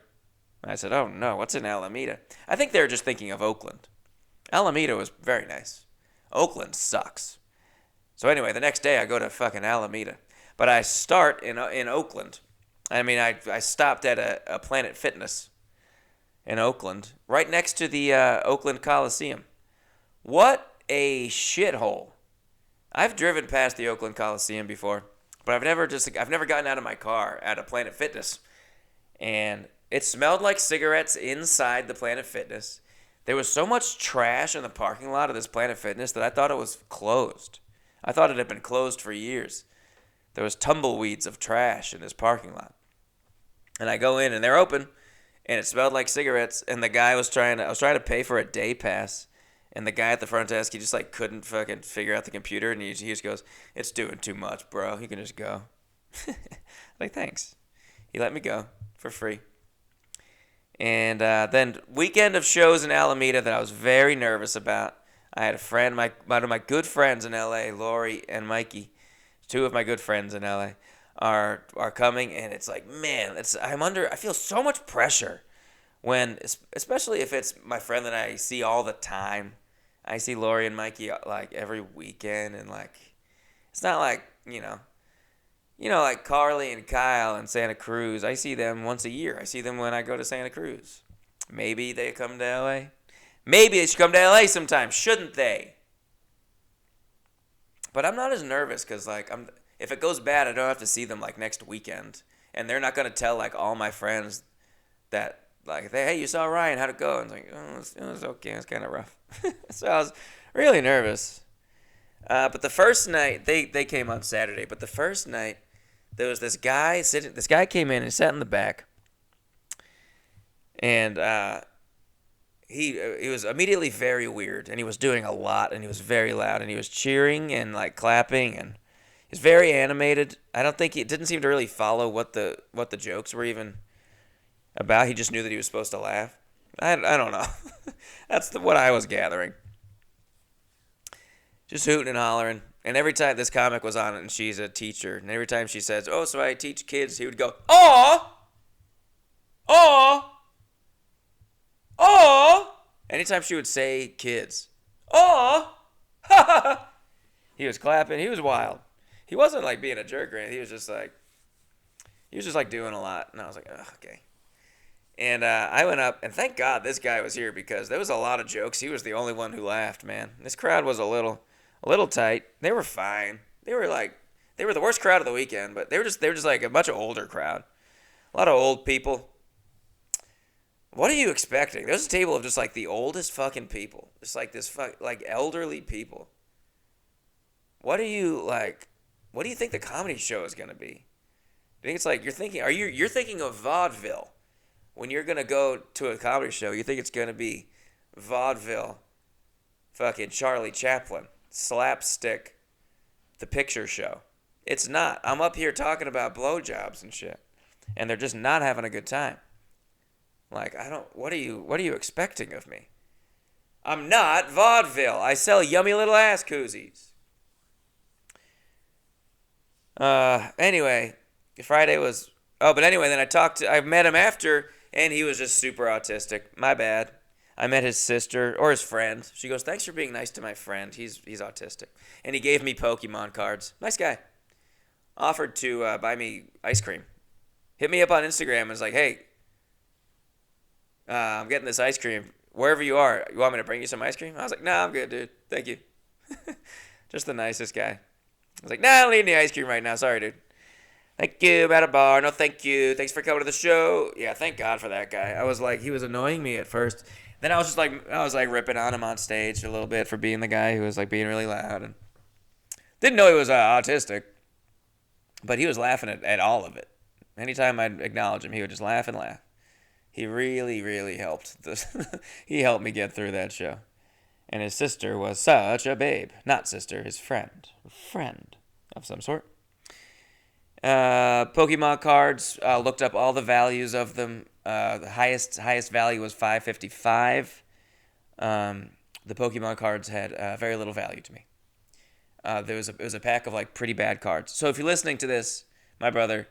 And I said, oh no, what's in Alameda? I think they were just thinking of Oakland. Alameda was very nice. Oakland sucks. So anyway, the next day I go to fucking Alameda. But I start in Oakland. I mean, I stopped at a Planet Fitness in Oakland, right next to the Oakland Coliseum. What a shithole. I've driven past the Oakland Coliseum before, but I've never gotten out of my car at a Planet Fitness. And it smelled like cigarettes inside the Planet Fitness. There was so much trash in the parking lot of this Planet Fitness that I thought it was closed. I thought it had been closed for years. There was tumbleweeds of trash in this parking lot. And I go in, and they're open, and it smelled like cigarettes. And I was trying to pay for a day pass, and the guy at the front desk, he just like couldn't fucking figure out the computer, and he just goes, "It's doing too much, bro. You can just go." Like, thanks. He let me go for free. And then weekend of shows in Alameda that I was very nervous about. I had a friend, one of my good friends in LA, Lori and Mikey, two of my good friends in LA, are coming, and it's like, man, I feel so much pressure when, especially if it's my friend that I see all the time. I see Lori and Mikey like every weekend, and like, it's not like, like Carly and Kyle in Santa Cruz. I see them once a year. I see them when I go to Santa Cruz. Maybe they come to LA. Maybe they should come to LA sometime, shouldn't they? But I'm not as nervous because like if it goes bad, I don't have to see them like next weekend, and they're not gonna tell like all my friends that like, hey, you saw Ryan, how'd it go? And it's like, oh, it was okay, it was kind of rough. So I was really nervous. But the first night they came on Saturday. But the first night there was this guy sitting. This guy came in and sat in the back, and he was immediately very weird, and he was doing a lot, and he was very loud, and he was cheering and like clapping, and he's very animated. I don't think he didn't seem to really follow what the jokes were even about. He just knew that he was supposed to laugh. I don't know. That's what I was gathering. Just hooting and hollering. And every time this comic was on it, and she's a teacher, and every time she says, "Oh, so I teach kids," he would go, "Aw! Aw! Aw!" Anytime she would say kids, "Aw! Ha ha ha!" He was clapping. He was wild. He wasn't like being a jerk or anything. He was just like doing a lot. And I was like, oh, okay. And I went up, and thank God this guy was here because there was a lot of jokes. He was the only one who laughed, man. This crowd was a little tight. They were fine. They were the worst crowd of the weekend, but they were just like a bunch of older crowd. A lot of old people. What are you expecting? There's a table of just like the oldest fucking people. Just like like elderly people. What do you think the comedy show is gonna be? I think it's like you're thinking of vaudeville. When you're gonna go to a comedy show, you think it's gonna be vaudeville, fucking Charlie Chaplin, slapstick, the picture show. It's not. I'm up here talking about blowjobs and shit, and they're just not having a good time. Like, what are you expecting of me? I'm not vaudeville. I sell yummy little ass koozies. Anyway, Friday was. Oh, but anyway, then I met him after, and he was just super autistic. My bad. I met his sister, or his friend. She goes, "Thanks for being nice to my friend. He's autistic." And he gave me Pokemon cards. Nice guy. Offered to buy me ice cream. Hit me up on Instagram and was like, "Hey, I'm getting this ice cream. Wherever you are, you want me to bring you some ice cream?" I was like, "Nah, I'm good, dude. Thank you." Just the nicest guy. I was like, "Nah, I don't need any ice cream right now. Sorry, dude. Thank you, I'm at a bar. No, thank you. Thanks for coming to the show." Yeah, thank God for that guy. I was like, he was annoying me at first. Then I was ripping on him on stage a little bit for being the guy who was like being really loud and didn't know he was autistic. But he was laughing at all of it. Anytime I'd acknowledge him, he would just laugh and laugh. He really, really helped. He helped me get through that show. And his sister was such a babe. Not sister, his friend. Friend of some sort. Pokemon cards. Looked up all the values of them. The highest value was $5.55. The Pokemon cards had very little value to me. It was a pack of like pretty bad cards. So if you're listening to this, my brother,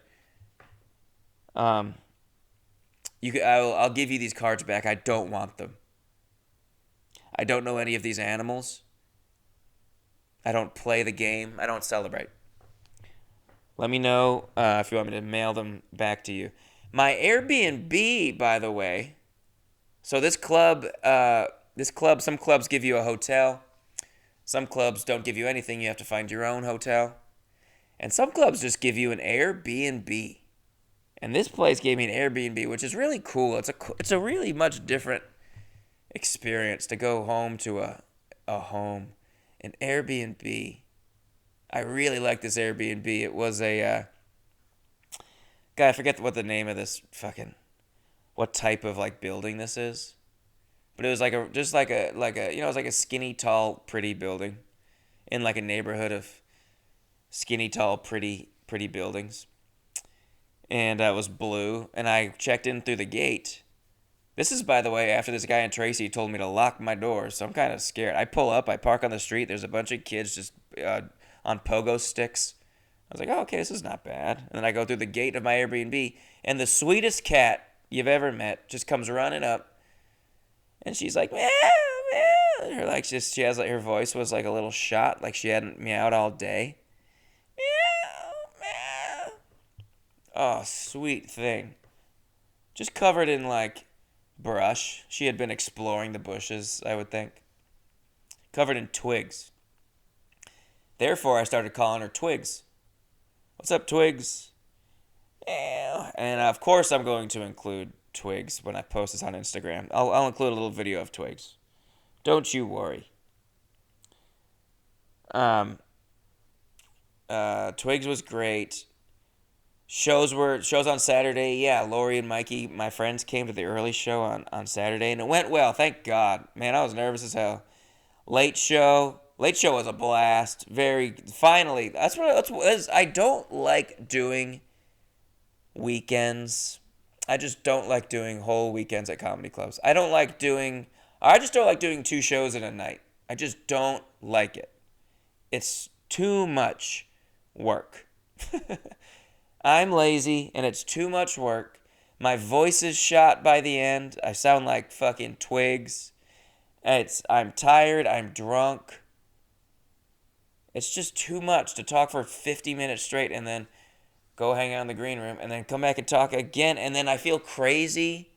I'll give you these cards back. I don't want them. I don't know any of these animals. I don't play the game. I don't celebrate. Let me know if you want me to mail them back to you. My Airbnb, by the way. So this club, some clubs give you a hotel. Some clubs don't give you anything. You have to find your own hotel. And some clubs just give you an Airbnb. And this place gave me an Airbnb, which is really cool. It's a really much different experience to go home to a home, an Airbnb. I really like this Airbnb. It was a God, I forget what the name of this what type of like building this is. But it was it was like a skinny, tall, pretty building in like a neighborhood of skinny, tall, pretty buildings. And it was blue, and I checked in through the gate. This is, by the way, after this guy in Tracy told me to lock my doors, so I'm kind of scared. I pull up, I park on the street. There's a bunch of kids just on pogo sticks. I was like, oh, okay, this is not bad. And then I go through the gate of my Airbnb, and the sweetest cat you've ever met just comes running up, and she's like, meow, meow. Her she has like her voice was like a little shot, like she hadn't meowed all day. Meow, meow. Oh, sweet thing. Just covered in like brush. She had been exploring the bushes, I would think. Covered in twigs. Therefore, I started calling her Twigs. What's up, Twigs? Yeah. And of course, I'm going to include Twigs when I post this on Instagram. I'll include a little video of Twigs. Don't you worry. Twigs was great. Shows on Saturday. Yeah, Lori and Mikey, my friends, came to the early show on Saturday, and it went well. Thank God. Man, I was nervous as hell. Late show was a blast. Finally. I don't like doing weekends. I just don't like doing whole weekends at comedy clubs. I just don't like doing 2 shows in a night. I just don't like it. It's too much work. I'm lazy and it's too much work. My voice is shot by the end. I sound like fucking Twigs. I'm tired, I'm drunk. It's just too much to talk for 50 minutes straight and then go hang out in the green room and then come back and talk again, and then I feel crazy.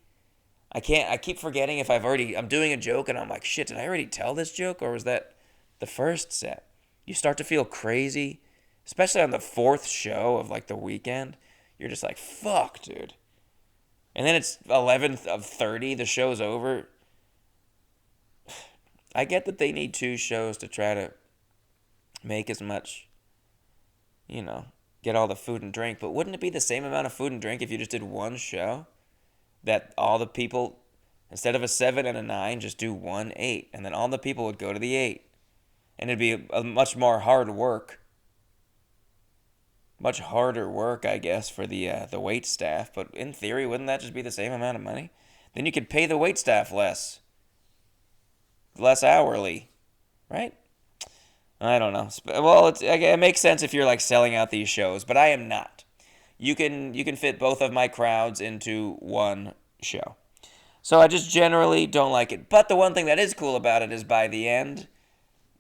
I keep forgetting if I'm doing a joke and I'm like, shit, did I already tell this joke or was that the first set? You start to feel crazy, especially on the 4th show of like the weekend. You're just like, fuck, dude. And then it's 11th of 30, the show's over. I get that they need 2 shows to try to make as much, get all the food and drink. But wouldn't it be the same amount of food and drink if you just did 1 show? That all the people, instead of a 7 and a 9, just do 1 8. And then all the people would go to the 8. And it'd be a much more hard work. Much harder work, I guess, for the wait staff. But in theory, wouldn't that just be the same amount of money? Then you could pay the wait staff less hourly, right? I don't know. Well, it makes sense if you're like selling out these shows, but I am not. You can fit both of my crowds into 1 show. So I just generally don't like it. But the one thing that is cool about it is by the end,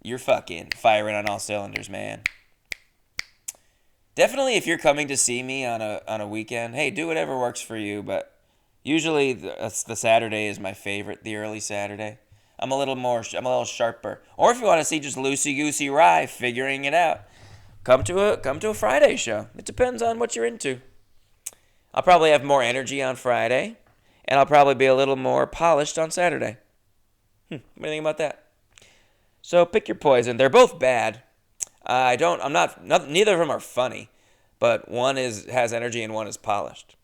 you're fucking firing on all cylinders, man. Definitely if you're coming to see me on a weekend, hey, do whatever works for you, but usually the Saturday is my favorite, the early Saturday. I'm a little sharper. Or if you want to see just loosey-goosey rye figuring it out, come to a Friday show. It depends on what you're into. I'll probably have more energy on Friday, and I'll probably be a little more polished on Saturday. What do you think about that? So pick your poison. They're both bad. Neither of them are funny, but one has energy and one is polished.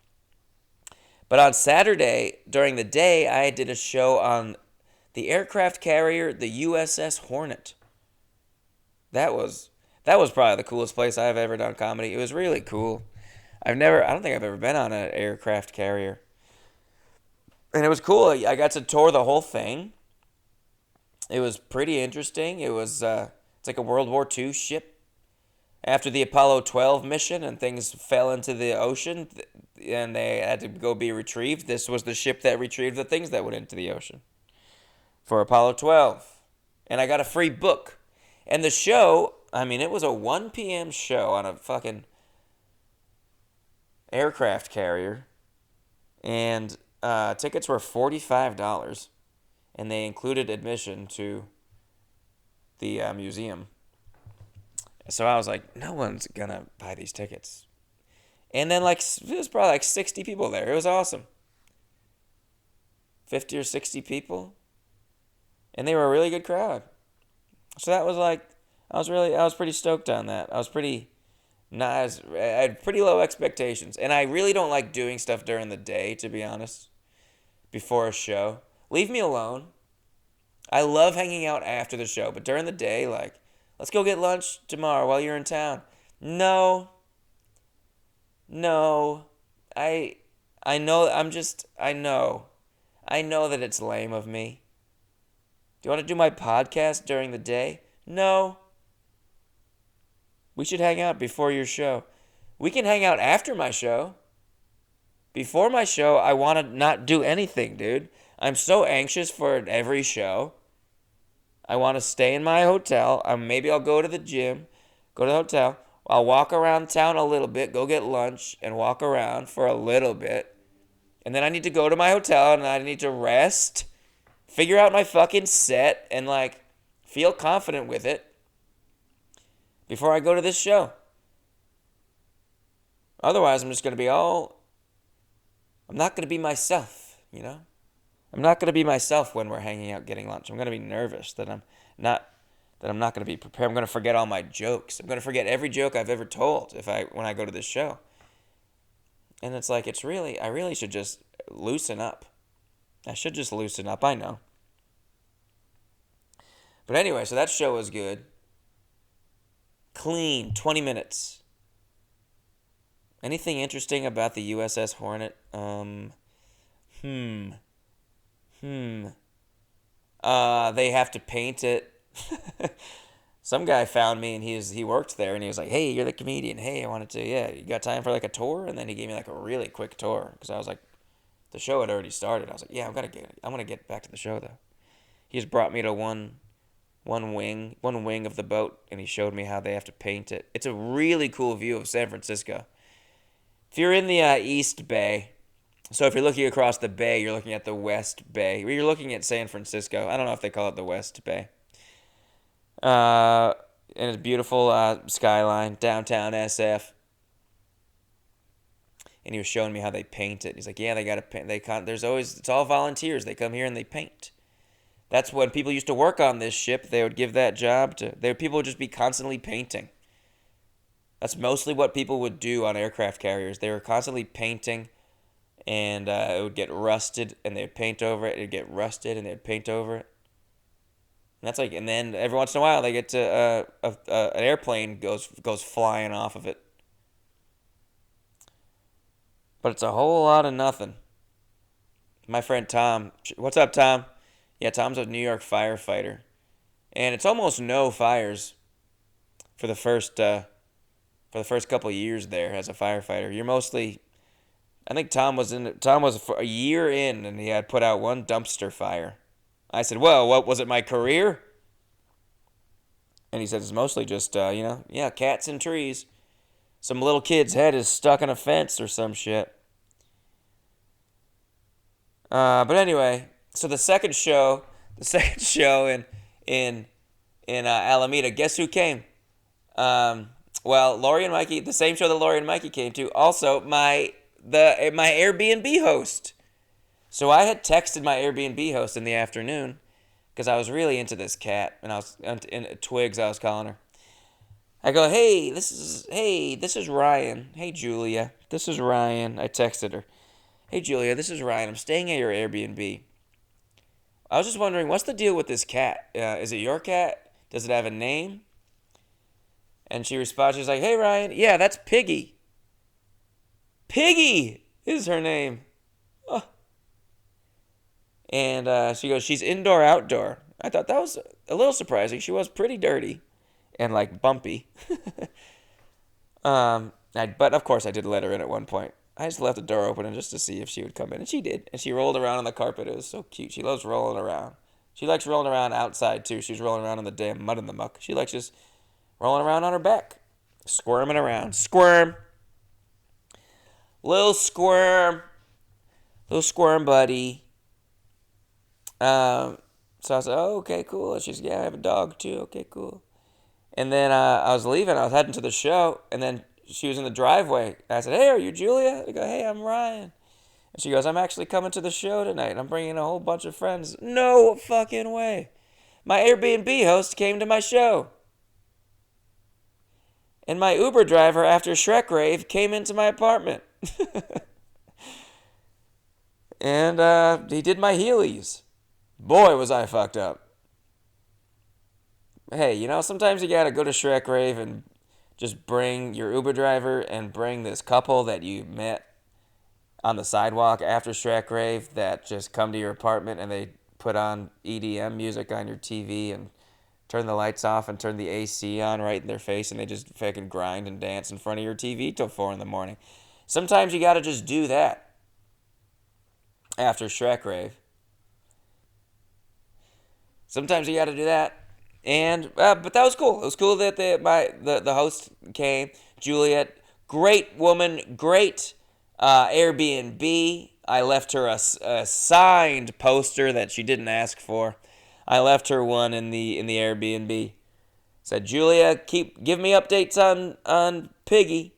But on Saturday, during the day, I did a show on the aircraft carrier, the USS Hornet. That was probably the coolest place I've ever done comedy. It was really cool. I don't think I've ever been on an aircraft carrier. And it was cool. I got to tour the whole thing. It was pretty interesting. It's like a World War II ship. After the Apollo 12 mission and things fell into the ocean and they had to go be retrieved, this was the ship that retrieved the things that went into the ocean for Apollo 12. And I got a free book. And the show, it was a 1 p.m. show on a fucking aircraft carrier. And tickets were $45. And they included admission to the museum. So I was like, no one's gonna buy these tickets. And then it was probably like 60 people there. It was awesome. 50 or 60 people. And they were a really good crowd. So that was I was pretty stoked on that. I had pretty low expectations. And I really don't like doing stuff during the day, to be honest, before a show. Leave me alone. I love hanging out after the show, but during the day, let's go get lunch tomorrow while you're in town. No. I know. I know that it's lame of me. Do you want to do my podcast during the day? No. We should hang out before your show. We can hang out after my show. Before my show, I want to not do anything, dude. I'm so anxious for every show. I want to stay in my hotel. Maybe I'll go to the gym, go to the hotel. I'll walk around town a little bit, go get lunch, and walk around for a little bit. And then I need to go to my hotel, and I need to rest, figure out my fucking set, and, like, feel confident with it before I go to this show. Otherwise, I'm just going to be I'm not going to be myself, you know? I'm not going to be myself when we're hanging out getting lunch. I'm going to be nervous that I'm not going to be prepared. I'm going to forget all my jokes. I'm going to forget every joke I've ever told when I go to this show. And it's like, I really should just loosen up. I should just loosen up, I know. But anyway, so that show was good. Clean, 20 minutes. Anything interesting about the USS Hornet? They have to paint it. Some guy found me and he worked there and he was like, "Hey, you're the comedian. Hey, I wanted to, you got time for like a tour?" And then he gave me like a really quick tour because I was like, the show had already started. I was like, "Yeah, I'm gonna get back to the show though." He just brought me to one wing of the boat and he showed me how they have to paint it. It's a really cool view of San Francisco. If you're in the East Bay, so if you're looking across the bay, you're looking at the West Bay. You're looking at San Francisco. I don't know if they call it the West Bay. And it's beautiful skyline, downtown SF. And he was showing me how they paint it. He's like, "Yeah, they got to paint. It's all volunteers. They come here and they paint." That's when people used to work on this ship. They would give that job people would just be constantly painting. That's mostly what people would do on aircraft carriers. They were constantly painting, and it would get rusted, and they'd paint over it. It'd get rusted, and they'd paint over it. And then every once in a while, they get to an airplane goes flying off of it. But it's a whole lot of nothing. My friend Tom, what's up, Tom? Yeah, Tom's a New York firefighter, and it's almost no fires for the first couple of years there as a firefighter. I think Tom was for a year in, and he had put out one dumpster fire. I said, "Well, what was it, my career?" And he said, "It's mostly just, cats and trees. Some little kid's head is stuck in a fence or some shit." But anyway, so the second show in Alameda, guess who came? Lori and Mikey, the same show that Lori and Mikey came to. Also, my Airbnb host. So I had texted my Airbnb host in the afternoon because I was really into this cat, and I was in Twigs. I was calling her. I go, hey, this is Ryan. Hey, Julia, this is Ryan. I texted her. Hey, Julia, this is Ryan. I'm staying at your Airbnb. I was just wondering, what's the deal with this cat? Is it your cat? Does it have a name? And she responds, she's like, "Hey, Ryan, yeah, that's Piggy. Piggy is her name." Oh. And she goes, "She's indoor, outdoor." I thought that was a little surprising. She was pretty dirty and, like, bumpy. But, of course, I did let her in at one point. I just left the door open just to see if she would come in. And she did. And she rolled around on the carpet. It was so cute. She loves rolling around. She likes rolling around outside, too. She's rolling around in the damn mud and the muck. She likes just rolling around on her back. Squirming around. Squirm. Little squirm. Little squirm buddy. So I said, "Oh, okay, cool." And she's, "Yeah, I have a dog, too." Okay, cool. And then I was leaving. I was heading to the show. And then she was in the driveway. I said, "Hey, are you Julia?" I go, "Hey, I'm Ryan." And she goes, "I'm actually coming to the show tonight. I'm bringing a whole bunch of friends." No fucking way. My Airbnb host came to my show. And my Uber driver, after Shrek Rave, came into my apartment. And he did my Heelys. Boy, was I fucked up. Hey, sometimes you gotta go to Shrek Rave and just bring your Uber driver and bring this couple that you met on the sidewalk after Shrek Rave that just come to your apartment and they put on EDM music on your TV and turn the lights off and turn the AC on right in their face and they just fucking grind and dance in front of your TV till 4 in the morning. Sometimes you gotta just do that after Shrek Rave. Sometimes you gotta do that. And but that was cool. It was cool that the host came, Juliet, great woman, great Airbnb. I left her a signed poster that she didn't ask for. I left her one in the Airbnb. Said, Julia, give me updates on Piggy.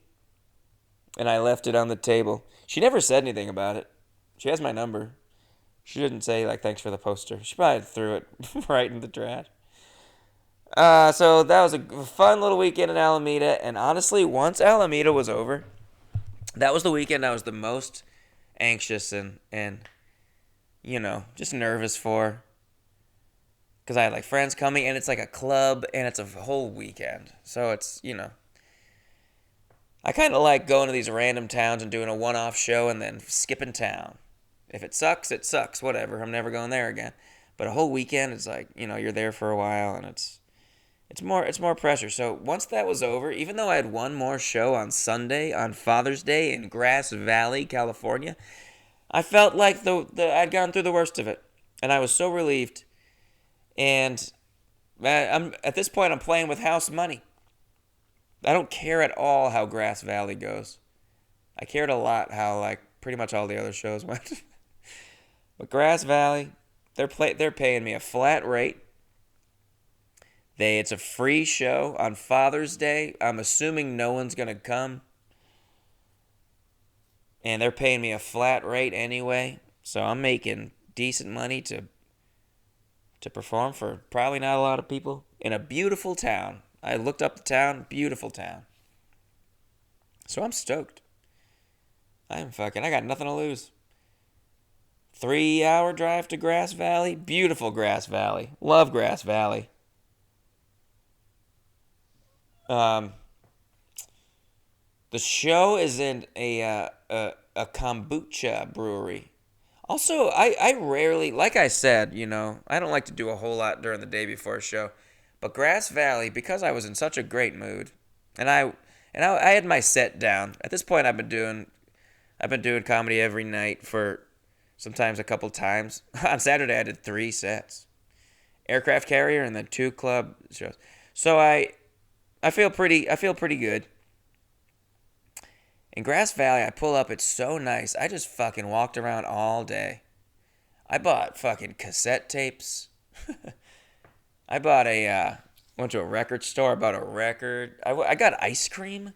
And I left it on the table. She never said anything about it. She has my number. She didn't say, like, thanks for the poster. She probably threw it right in the trash. So that was a fun little weekend in Alameda. And honestly, once Alameda was over, that was the weekend I was the most anxious and just nervous for. Because I had, like, friends coming, and it's like a club, and it's a whole weekend. So it's, I kind of like going to these random towns and doing a one-off show and then skipping town. If it sucks, it sucks. Whatever. I'm never going there again. But a whole weekend, it's like, you're there for a while, and it's more pressure. So once that was over, even though I had one more show on Sunday, on Father's Day in Grass Valley, California, I felt like I'd gone through the worst of it. And I was so relieved. And I'm at this point, I'm playing with house money. I don't care at all how Grass Valley goes. I cared a lot how, like, pretty much all the other shows went. But Grass Valley, they're paying me a flat rate. It's a free show on Father's Day. I'm assuming no one's going to come. And they're paying me a flat rate anyway. So I'm making decent money to perform for probably not a lot of people in a beautiful town. I looked up the town, beautiful town. So I'm stoked. I got nothing to lose. 3-hour drive to Grass Valley. Beautiful Grass Valley. Love Grass Valley. The show is in a kombucha brewery. Also, I rarely, like I said, I don't like to do a whole lot during the day before a show. But Grass Valley, because I was in such a great mood, and I had my set down. At this point, I've been doing comedy every night for sometimes a couple times. On Saturday, I did 3 sets, Aircraft Carrier, and then 2 club shows. So I feel pretty good. In Grass Valley, I pull up. It's so nice. I just fucking walked around all day. I bought fucking cassette tapes. I went to a record store. I bought a record. I got ice cream.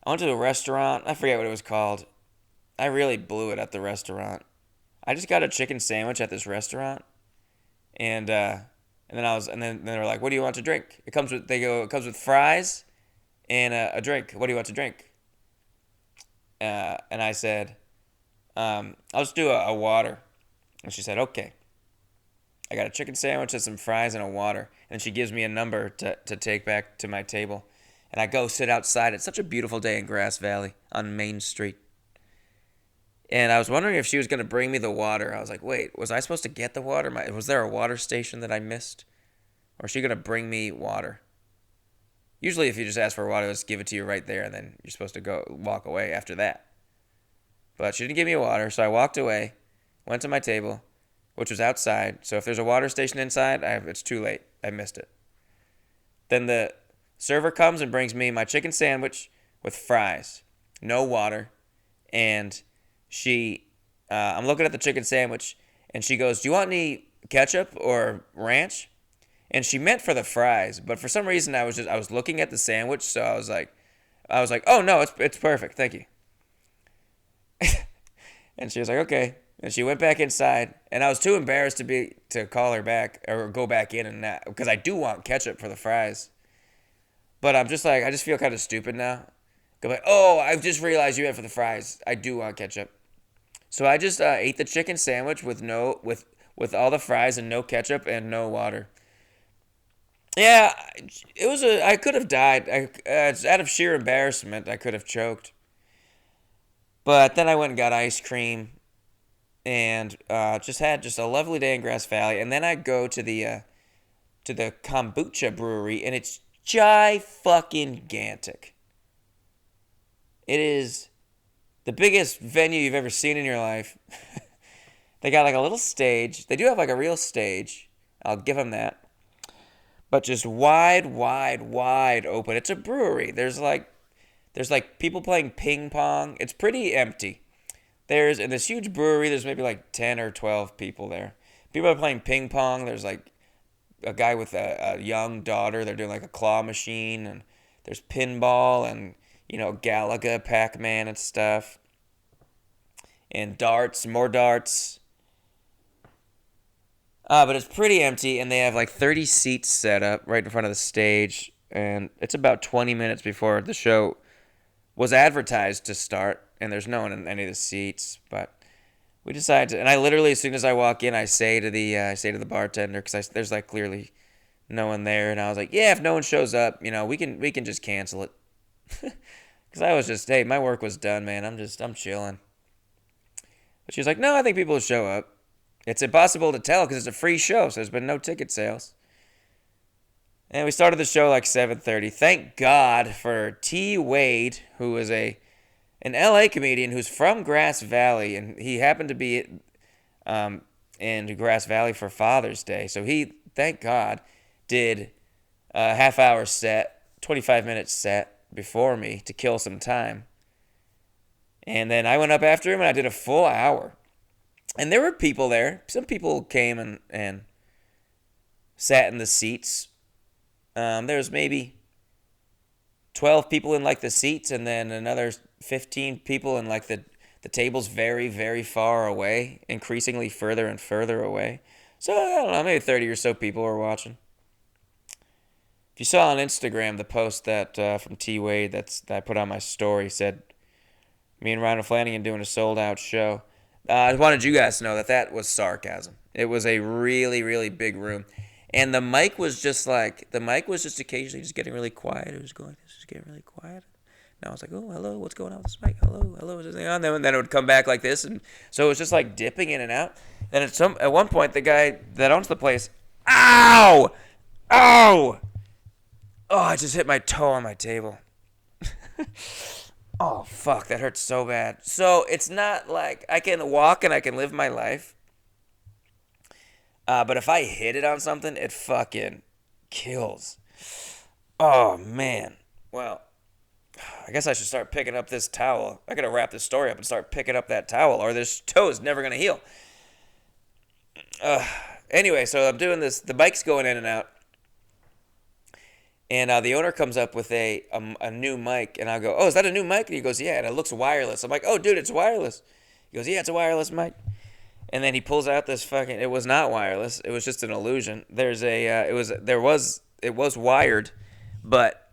I went to a restaurant. I forget what it was called. I really blew it at the restaurant. I just got a chicken sandwich at this restaurant, and then they were like, "What do you want to drink?" It comes with fries and a drink. What do you want to drink? And I said, I'll just do a water. And she said, okay. I got a chicken sandwich and some fries and a water. And she gives me a number to take back to my table. And I go sit outside. It's such a beautiful day in Grass Valley on Main Street. And I was wondering if she was going to bring me the water. I was like, wait, was I supposed to get the water? Was there a water station that I missed? Or is she going to bring me water? Usually if you just ask for water, they'll just give it to you right there. And then you're supposed to walk away after that. But she didn't give me water. So I walked away, went to my table, which was outside. So if there's a water station inside, it's too late. I missed it. Then the server comes and brings me my chicken sandwich with fries, no water, and I'm looking at the chicken sandwich, and she goes, "Do you want any ketchup or ranch?" And she meant for the fries, but for some reason I was looking at the sandwich, so I was like, "Oh no, it's perfect, thank you." And she was like, "Okay." And she went back inside, and I was too embarrassed to call her back or go back in and that, because I do want ketchup for the fries. But I'm just like, I just feel kind of stupid now. Go like, oh, I've just realized you had for the fries. I do want ketchup. So I just ate the chicken sandwich with all the fries and no ketchup and no water. Yeah, I could have died. Out of sheer embarrassment, I could have choked. But then I went and got ice cream and just had just a lovely day in Grass Valley. And then I go to the kombucha brewery, and it's fucking-gantic. It is the biggest venue you've ever seen in your life. They got like a little stage. They do have like a real stage. I'll give them that. But just wide open. It's a brewery. There's like people playing ping pong. It's pretty empty. There's in this huge brewery, there's maybe like 10 or 12 people there. People are playing ping pong. There's like a guy with a young daughter. They're doing like a claw machine, and there's pinball and, Galaga, Pac-Man and stuff. And darts, more darts. But it's pretty empty, and they have like 30 seats set up right in front of the stage. And it's about 20 minutes before the show was advertised to start, and there's no one in any of the seats. But we decided to, and I literally, as soon as I walk in, I say to the bartender, because there's like clearly no one there, and I was like, yeah, if no one shows up, we can just cancel it. Because I was just, hey, my work was done, man. I'm chilling. But she was like, no, I think people will show up. It's impossible to tell because it's a free show, so there's been no ticket sales. And we started the show like 7:30. Thank God for T. Wade, who is an LA comedian who's from Grass Valley, and he happened to be in Grass Valley for Father's Day. So he, thank God, did a half-hour set, 25-minute set before me to kill some time. And then I went up after him, and I did a full hour. And there were people there. Some people came and sat in the seats. There was maybe 12 people in like the seats, and then another 15 people in like the tables very, very far away, increasingly further and further away. So, I don't know, maybe 30 or so people were watching. If you saw on Instagram the post that from T. Wade that I put on my story, said, me and Ryan Flanagan doing a sold-out show. I wanted you guys to know that was sarcasm. It was a really, really big room. And the mic was just occasionally just getting really quiet. It was just getting really quiet. And I was like, oh, hello, what's going on with this mic? Hello, is this thing on? And then it would come back like this. And so it was just like dipping in and out. Then at one point, the guy that owns the place, ow! Oh, I just hit my toe on my table. Oh, fuck, that hurts so bad. So it's not like I can walk and I can live my life. But if I hit it on something, it fucking kills. Oh, man. Well, I guess I should start picking up this towel. I gotta wrap this story up and start picking up that towel, or this toe is never gonna heal. Anyway, so I'm doing this. The bike's going in and out. And the owner comes up with a new mic, and I go, oh, is that a new mic? And he goes, yeah, and it looks wireless. I'm like, oh, dude, it's wireless. He goes, yeah, it's a wireless mic. And then he pulls out this it was not wireless. It was just an illusion. It was wired, but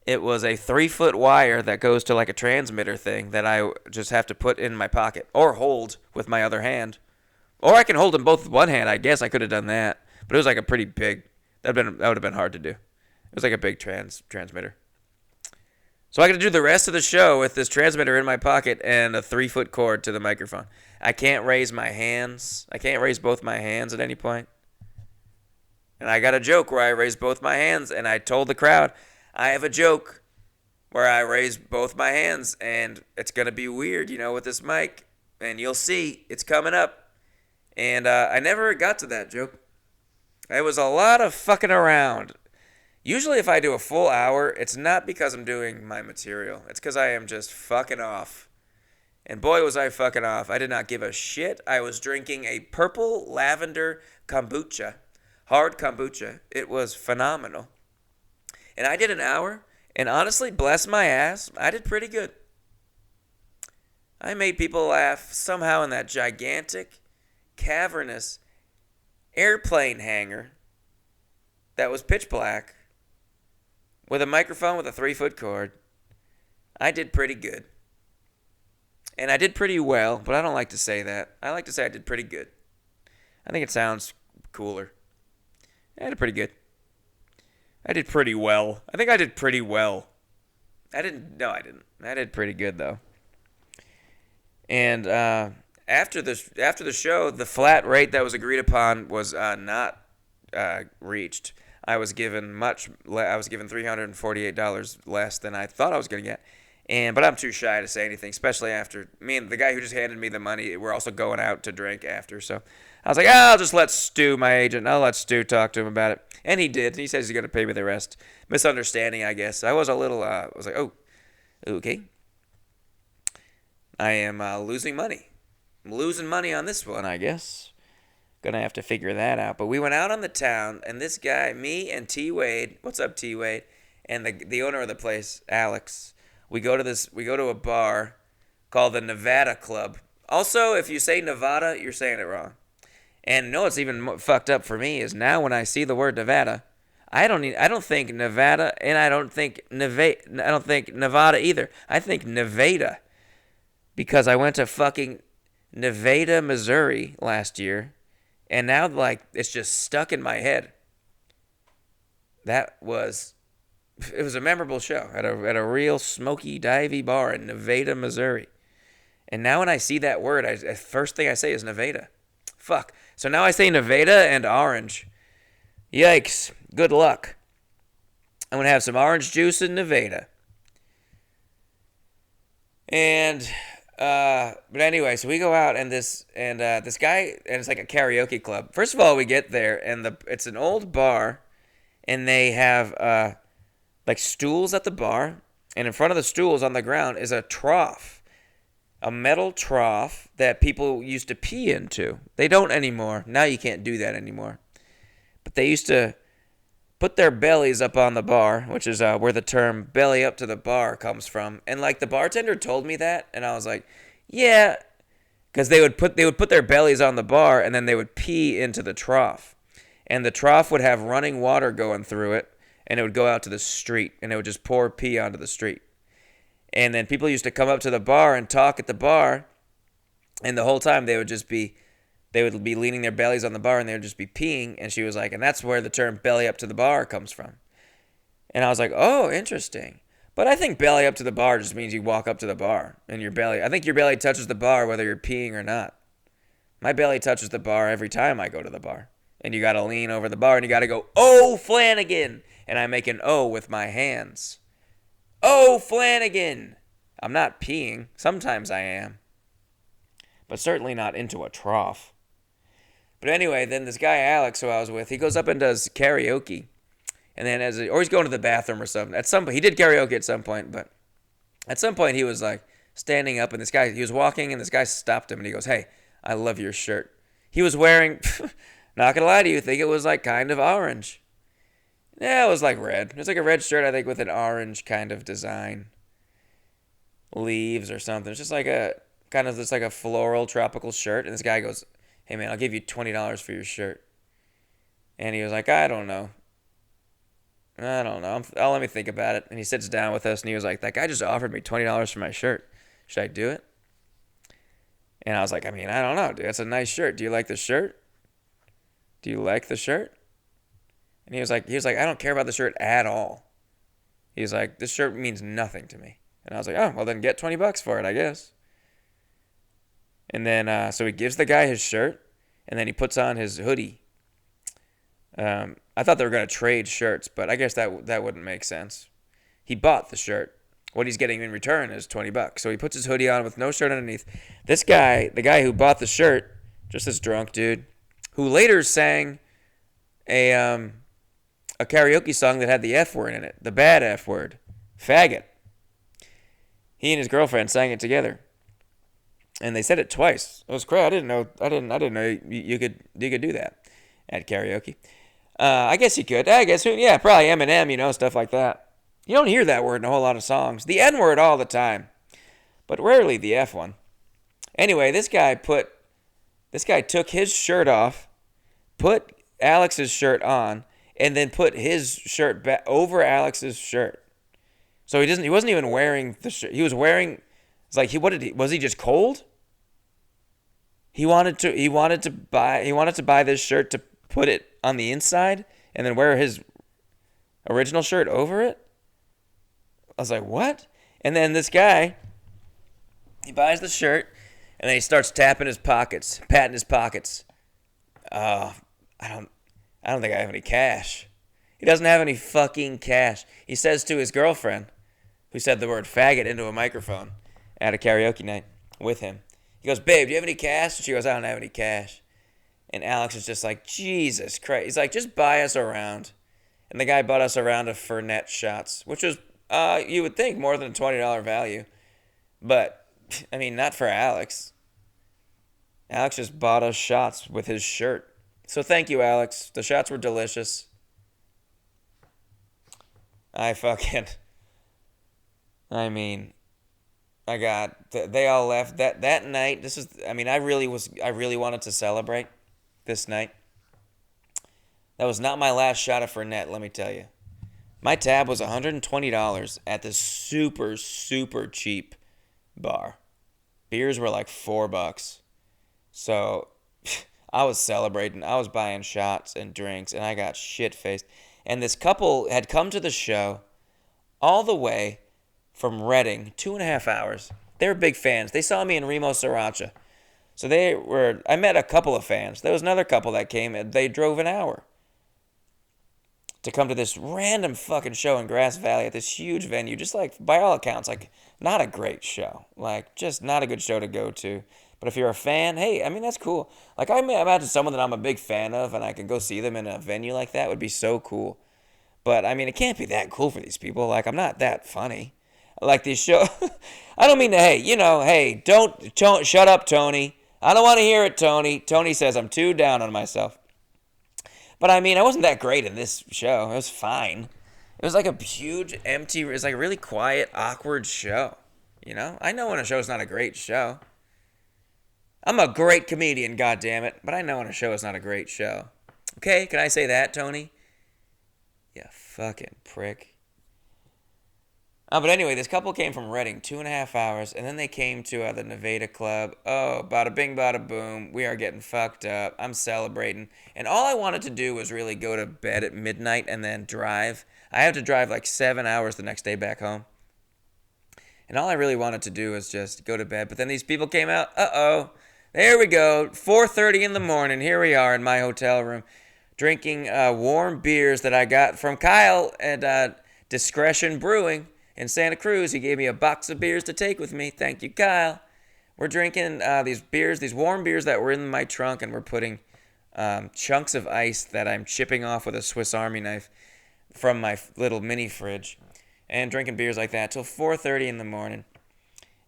it was a 3-foot wire that goes to like a transmitter thing that I just have to put in my pocket or hold with my other hand. Or I can hold them both with one hand. I guess I could have done that. But it was like a pretty big, that would have been hard to do. It was like a big transmitter. So I got to do the rest of the show with this transmitter in my pocket and a 3-foot cord to the microphone. I can't raise my hands. I can't raise both my hands at any point. And I got a joke where I raised both my hands, and I told the crowd, I have a joke where I raise both my hands, and it's going to be weird, with this mic. And you'll see, it's coming up. And I never got to that joke. It was a lot of fucking around. Usually if I do a full hour, it's not because I'm doing my material. It's because I am just fucking off. And boy, was I fucking off. I did not give a shit. I was drinking a purple lavender kombucha. Hard kombucha. It was phenomenal. And I did an hour, and honestly, bless my ass, I did pretty good. I made people laugh somehow in that gigantic, cavernous airplane hangar that was pitch black with a microphone with a 3-foot cord. I did pretty good. And I did pretty well, but I don't like to say that. I like to say I did pretty good. I think it sounds cooler. I did pretty good. I did pretty well. I think I did pretty well. No, I didn't. I did pretty good, though. And after the show, the flat rate that was agreed upon was not reached. I was given $348 less than I thought I was going to get. But I'm too shy to say anything, especially after me and the guy who just handed me the money, we're also going out to drink after. So I was like, I'll just let Stu, my agent, I'll let Stu talk to him about it. And he did. He says he's going to pay me the rest. Misunderstanding, I guess. I was a little, I was like, oh, okay. I am losing money. I'm losing money on this one, I guess. Gonna have to figure that out. But we went out on the town, and this guy, me and T Wade, what's up, T Wade, and the owner of the place, Alex. We go to a bar called the Nevada Club. Also, if you say Nevada, you're saying it wrong. And no, what's even fucked up for me is now when I see the word Nevada, I don't think Nevada, and I don't think Nevada either. I think Nevada, because I went to fucking Nevada, Missouri last year, and now like it's just stuck in my head. It was a memorable show at a real smoky, divey bar in Nevada, Missouri. And now when I see that word, first thing I say is Nevada. Fuck. So now I say Nevada and orange. Yikes. Good luck. I'm going to have some orange juice in Nevada. And, but anyway, so we go out and this guy, and it's like a karaoke club. First of all, we get there and it's an old bar and they have, like stools at the bar, and in front of the stools on the ground is a trough, a metal trough that people used to pee into. They don't anymore. Now you can't do that anymore. But they used to put their bellies up on the bar, which is where the term belly up to the bar comes from. And like the bartender told me that, and I was like, yeah, because they would put their bellies on the bar, and then they would pee into the trough. And the trough would have running water going through it, and it would go out to the street, and it would just pour pee onto the street. And then people used to come up to the bar and talk at the bar, and the whole time they would be leaning their bellies on the bar, and they would just be peeing, and she was like, and that's where the term belly up to the bar comes from. And I was like, oh, interesting. But I think belly up to the bar just means you walk up to the bar, and I think your belly touches the bar whether you're peeing or not. My belly touches the bar every time I go to the bar. And you gotta lean over the bar, and you gotta go, oh, Flanagan! And I make an O with my hands. Oh, Flanagan! I'm not peeing. Sometimes I am. But certainly not into a trough. But anyway, then this guy Alex, who I was with, he goes up and does karaoke. And then or he's going to the bathroom or something. At some point, he did karaoke at some point, but at some point he was like standing up, and he was walking, and this guy stopped him, and he goes, hey, I love your shirt. He was wearing, not gonna lie to you, I think it was like kind of orange. Yeah, it was like red. It was like a red shirt, I think, with an orange kind of design. Leaves or something. It's just like a kind of just like a floral tropical shirt. And this guy goes, hey man, I'll give you $20 for your shirt. And he was like, I don't know. Let me think about it. And he sits down with us, and he was like, that guy just offered me $20 for my shirt. Should I do it? And I was like, I mean, I don't know, dude. That's a nice shirt. Do you like the shirt? Do you like the shirt? And he was like, I don't care about the shirt at all. He was like, this shirt means nothing to me. And I was like, oh, well then get $20 for it, I guess. And then, so he gives the guy his shirt, and then he puts on his hoodie. I thought they were going to trade shirts, but I guess that wouldn't make sense. He bought the shirt. What he's getting in return is $20. So he puts his hoodie on with no shirt underneath. This guy, the guy who bought the shirt, just this drunk dude, who later sang a karaoke song that had the F word in it, the bad F word, faggot. He and his girlfriend sang it together, and they said it twice. It was crazy. I didn't know you could do that at karaoke. I guess you could. I guess yeah, probably Eminem, stuff like that. You don't hear that word in a whole lot of songs. The N word all the time, but rarely the F one. Anyway, this guy took his shirt off, put Alex's shirt on, and then put his shirt back over Alex's shirt. So he wasn't even wearing the shirt. He was wearing, it's like, was he just cold? He wanted to buy this shirt to put it on the inside and then wear his original shirt over it. I was like, what? And then this guy, he buys the shirt, And then he starts tapping his pockets, patting his pockets. I don't think I have any cash. He doesn't have any fucking cash. He says to his girlfriend, who said the word faggot into a microphone at a karaoke night with him. He goes, babe, do you have any cash? And she goes, I don't have any cash. And Alex is just like, Jesus Christ. He's like, just buy us a round. And the guy bought us a round of Fernet shots, which was, you would think, more than a $20 value. But, I mean, not for Alex. Alex just bought us shots with his shirt. So thank you, Alex. The shots were delicious. I mean, they all left that night. I really wanted to celebrate this night. That was not my last shot of Fernet, let me tell you. My tab was $120 at this super, super cheap bar. Beers were like $4. So I was celebrating. I was buying shots and drinks, and I got shit-faced. And this couple had come to the show all the way from Reading, 2.5 hours. They were big fans. They saw me in Remo Sriracha. So I met a couple of fans. There was another couple that came, and they drove an hour to come to this random fucking show in Grass Valley at this huge venue. Just like, by all accounts, like, not a great show. Like, just not a good show to go to. But if you're a fan, hey, I mean, that's cool. Like, I imagine someone that I'm a big fan of and I can go see them in a venue like that would be so cool. But, I mean, it can't be that cool for these people. Like, I'm not that funny. Like, these shows, I don't mean to, hey, don't, shut up, Tony. I don't want to hear it, Tony. Tony says I'm too down on myself. But, I mean, I wasn't that great in this show. It was fine. It was like a huge, empty, it was like a really quiet, awkward show. You know? I know when a show's not a great show. I'm a great comedian, goddammit, but I know when a show is not a great show. Okay, can I say that, Tony? You fucking prick. But anyway, this couple came from Reading, 2.5 hours, and then they came to the Nevada Club. Oh, bada bing, bada boom. We are getting fucked up. I'm celebrating. And all I wanted to do was really go to bed at midnight and then drive. I have to drive like 7 hours the next day back home. And all I really wanted to do was just go to bed. But then these people came out. Uh-oh. There we go. 4:30 in the morning. Here we are in my hotel room drinking warm beers that I got from Kyle at Discretion Brewing in Santa Cruz. He gave me a box of beers to take with me. Thank you, Kyle. We're drinking these beers, these warm beers that were in my trunk, and we're putting chunks of ice that I'm chipping off with a Swiss Army knife from my little mini fridge, and drinking beers like that till 4:30 in the morning.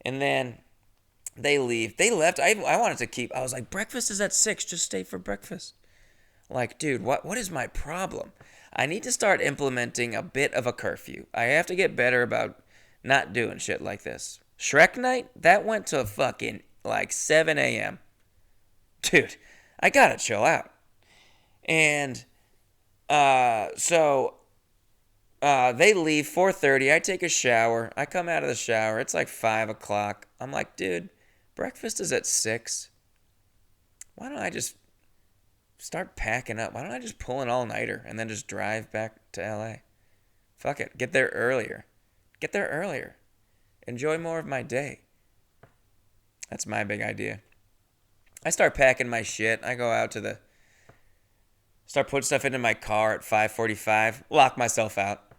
And then they leave. They left. I wanted to keep. I was like, breakfast is at 6. Just stay for breakfast. Like, dude, what is my problem? I need to start implementing a bit of a curfew. I have to get better about not doing shit like this. Shrek night, that went to fucking like 7 a.m. Dude, I gotta chill out. And so they leave 4:30. I take a shower. I come out of the shower. It's like 5 o'clock. I'm like, dude, breakfast is at 6. Why don't I just start packing up? Why don't I just pull an all-nighter and then just drive back to LA? Fuck it. Get there earlier. Enjoy more of my day. That's my big idea. I start packing my shit. I go out to start putting stuff into my car at 5:45. Lock myself out.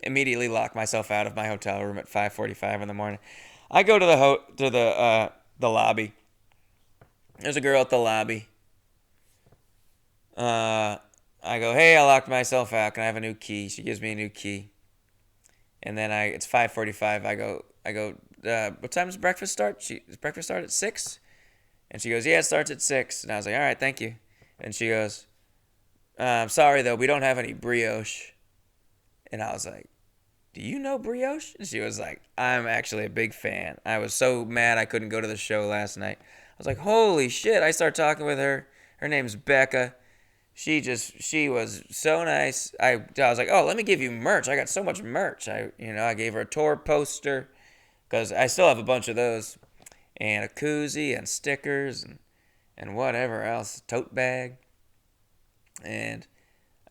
Immediately lock myself out of my hotel room at 5:45 in the morning. I go to the lobby. There's a girl at the lobby. I go, hey, I locked myself out. Can I have a new key? She gives me a new key. And then it's 5:45. I go, what time does breakfast start? Does breakfast start at 6? And she goes, yeah, it starts at 6. And I was like, all right, thank you. And she goes, I'm sorry, though, we don't have any brioche. And I was like, do you know brioche? And she was like, I'm actually a big fan. I was so mad I couldn't go to the show last night. I was like, holy shit. I start talking with her. Her name's Becca. She was so nice. I was like, oh, let me give you merch. I got so much merch. I gave her a tour poster because I still have a bunch of those, and a koozie and stickers and whatever else, tote bag. And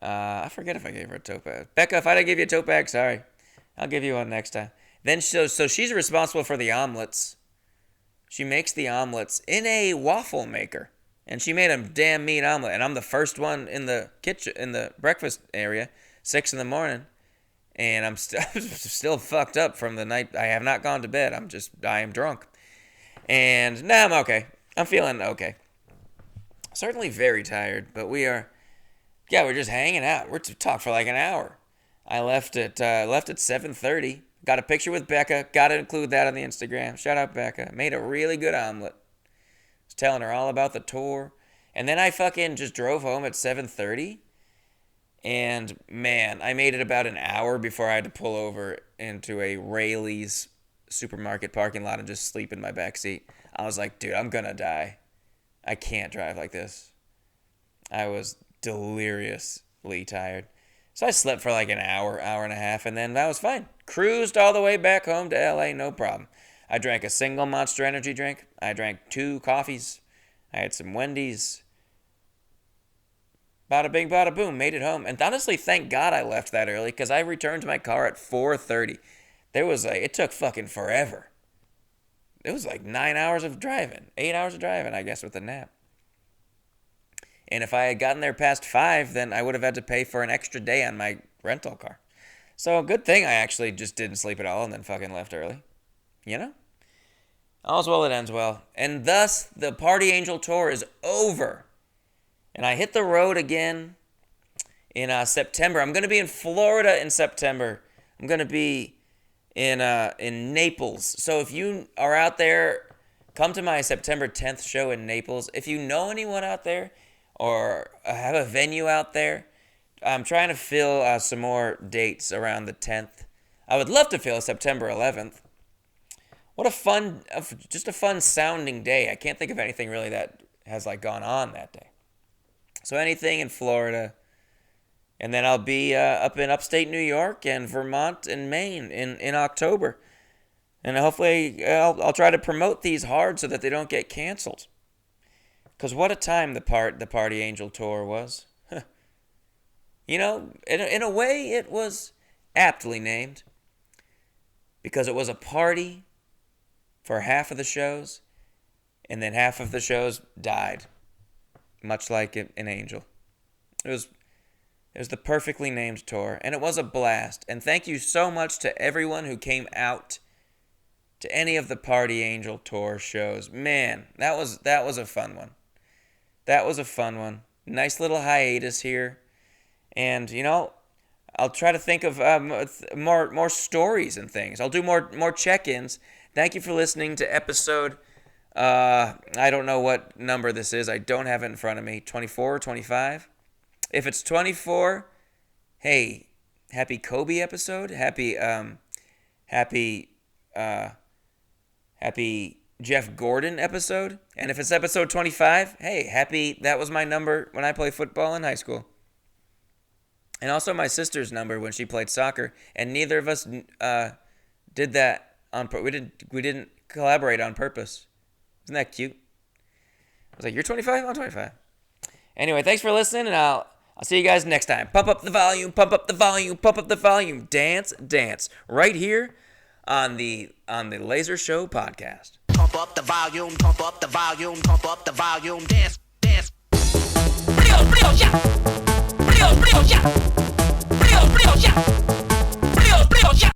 I forget if I gave her a tote bag. Becca, if I didn't give you a tote bag, sorry. I'll give you one next time. Then so she's responsible for the omelets. She makes the omelets in a waffle maker. And she made a damn meat omelet. And I'm the first one in the kitchen, in the breakfast area, 6 in the morning. And I'm still fucked up from the night. I have not gone to bed. I am drunk. And now I'm okay. I'm feeling okay. Certainly very tired, but we're just hanging out. We're to talk for like an hour. I left at 7:30. Got a picture with Becca. Got to include that on the Instagram. Shout out Becca. Made a really good omelet. Was telling her all about the tour. And then I fucking just drove home at 7:30. And man, I made it about an hour before I had to pull over into a Rayleigh's supermarket parking lot and just sleep in my backseat. I was like, dude, I'm gonna die. I can't drive like this. I was deliriously tired. So I slept for like an hour, hour and a half, and then that was fine. Cruised all the way back home to LA, no problem. I drank a single Monster Energy drink. I drank 2 coffees. I had some Wendy's. Bada bing, bada boom, made it home. And honestly, thank God I left that early, because I returned to my car at 4:30. It took fucking forever. It was like 9 hours of driving, 8 hours of driving, I guess, with a nap. And if I had gotten there past 5, then I would have had to pay for an extra day on my rental car. So good thing I actually just didn't sleep at all and then fucking left early. You know? All's well that ends well. And thus, the Party Angel Tour is over. And I hit the road again in September. I'm going to be in Florida in September. I'm going to be in Naples. So if you are out there, come to my September 10th show in Naples. If you know anyone out there or have a venue out there, I'm trying to fill some more dates around the 10th. I would love to fill September 11th. What a fun sounding day. I can't think of anything really that has like gone on that day. So anything in Florida. And then I'll be up in upstate New York and Vermont and Maine in October. And hopefully I'll try to promote these hard so that they don't get canceled. Because what a time the Party Angel Tour was. You know, in a way it was aptly named. Because it was a party for half of the shows. And then half of the shows died. Much like an angel. It was the perfectly named tour, and it was a blast. And thank you so much to everyone who came out to any of the Party Angel Tour shows. Man, that was a fun one. That was a fun one. Nice little hiatus here, and you know, I'll try to think of more stories and things. I'll do more check-ins. Thank you for listening to episode. I don't know what number this is. I don't have it in front of me. 24 or 25? If it's 24, hey, happy Kobe episode. Happy Jeff Gordon episode. And if it's episode 25, hey, happy, that was my number when I played football in high school. And also my sister's number when she played soccer. And neither of us did that we didn't collaborate on purpose. Isn't that cute? I was like, you're 25? I'm 25. Anyway, thanks for listening, and I'll see you guys next time. Pump up the volume, pump up the volume, pump up the volume. Dance, dance. Right here on the Laser Show podcast. Pump up the volume, pump up the volume, pump up the volume. Dance, dance. Brio, brio, ya. Brio, brio, ya. Brio, brio, ya.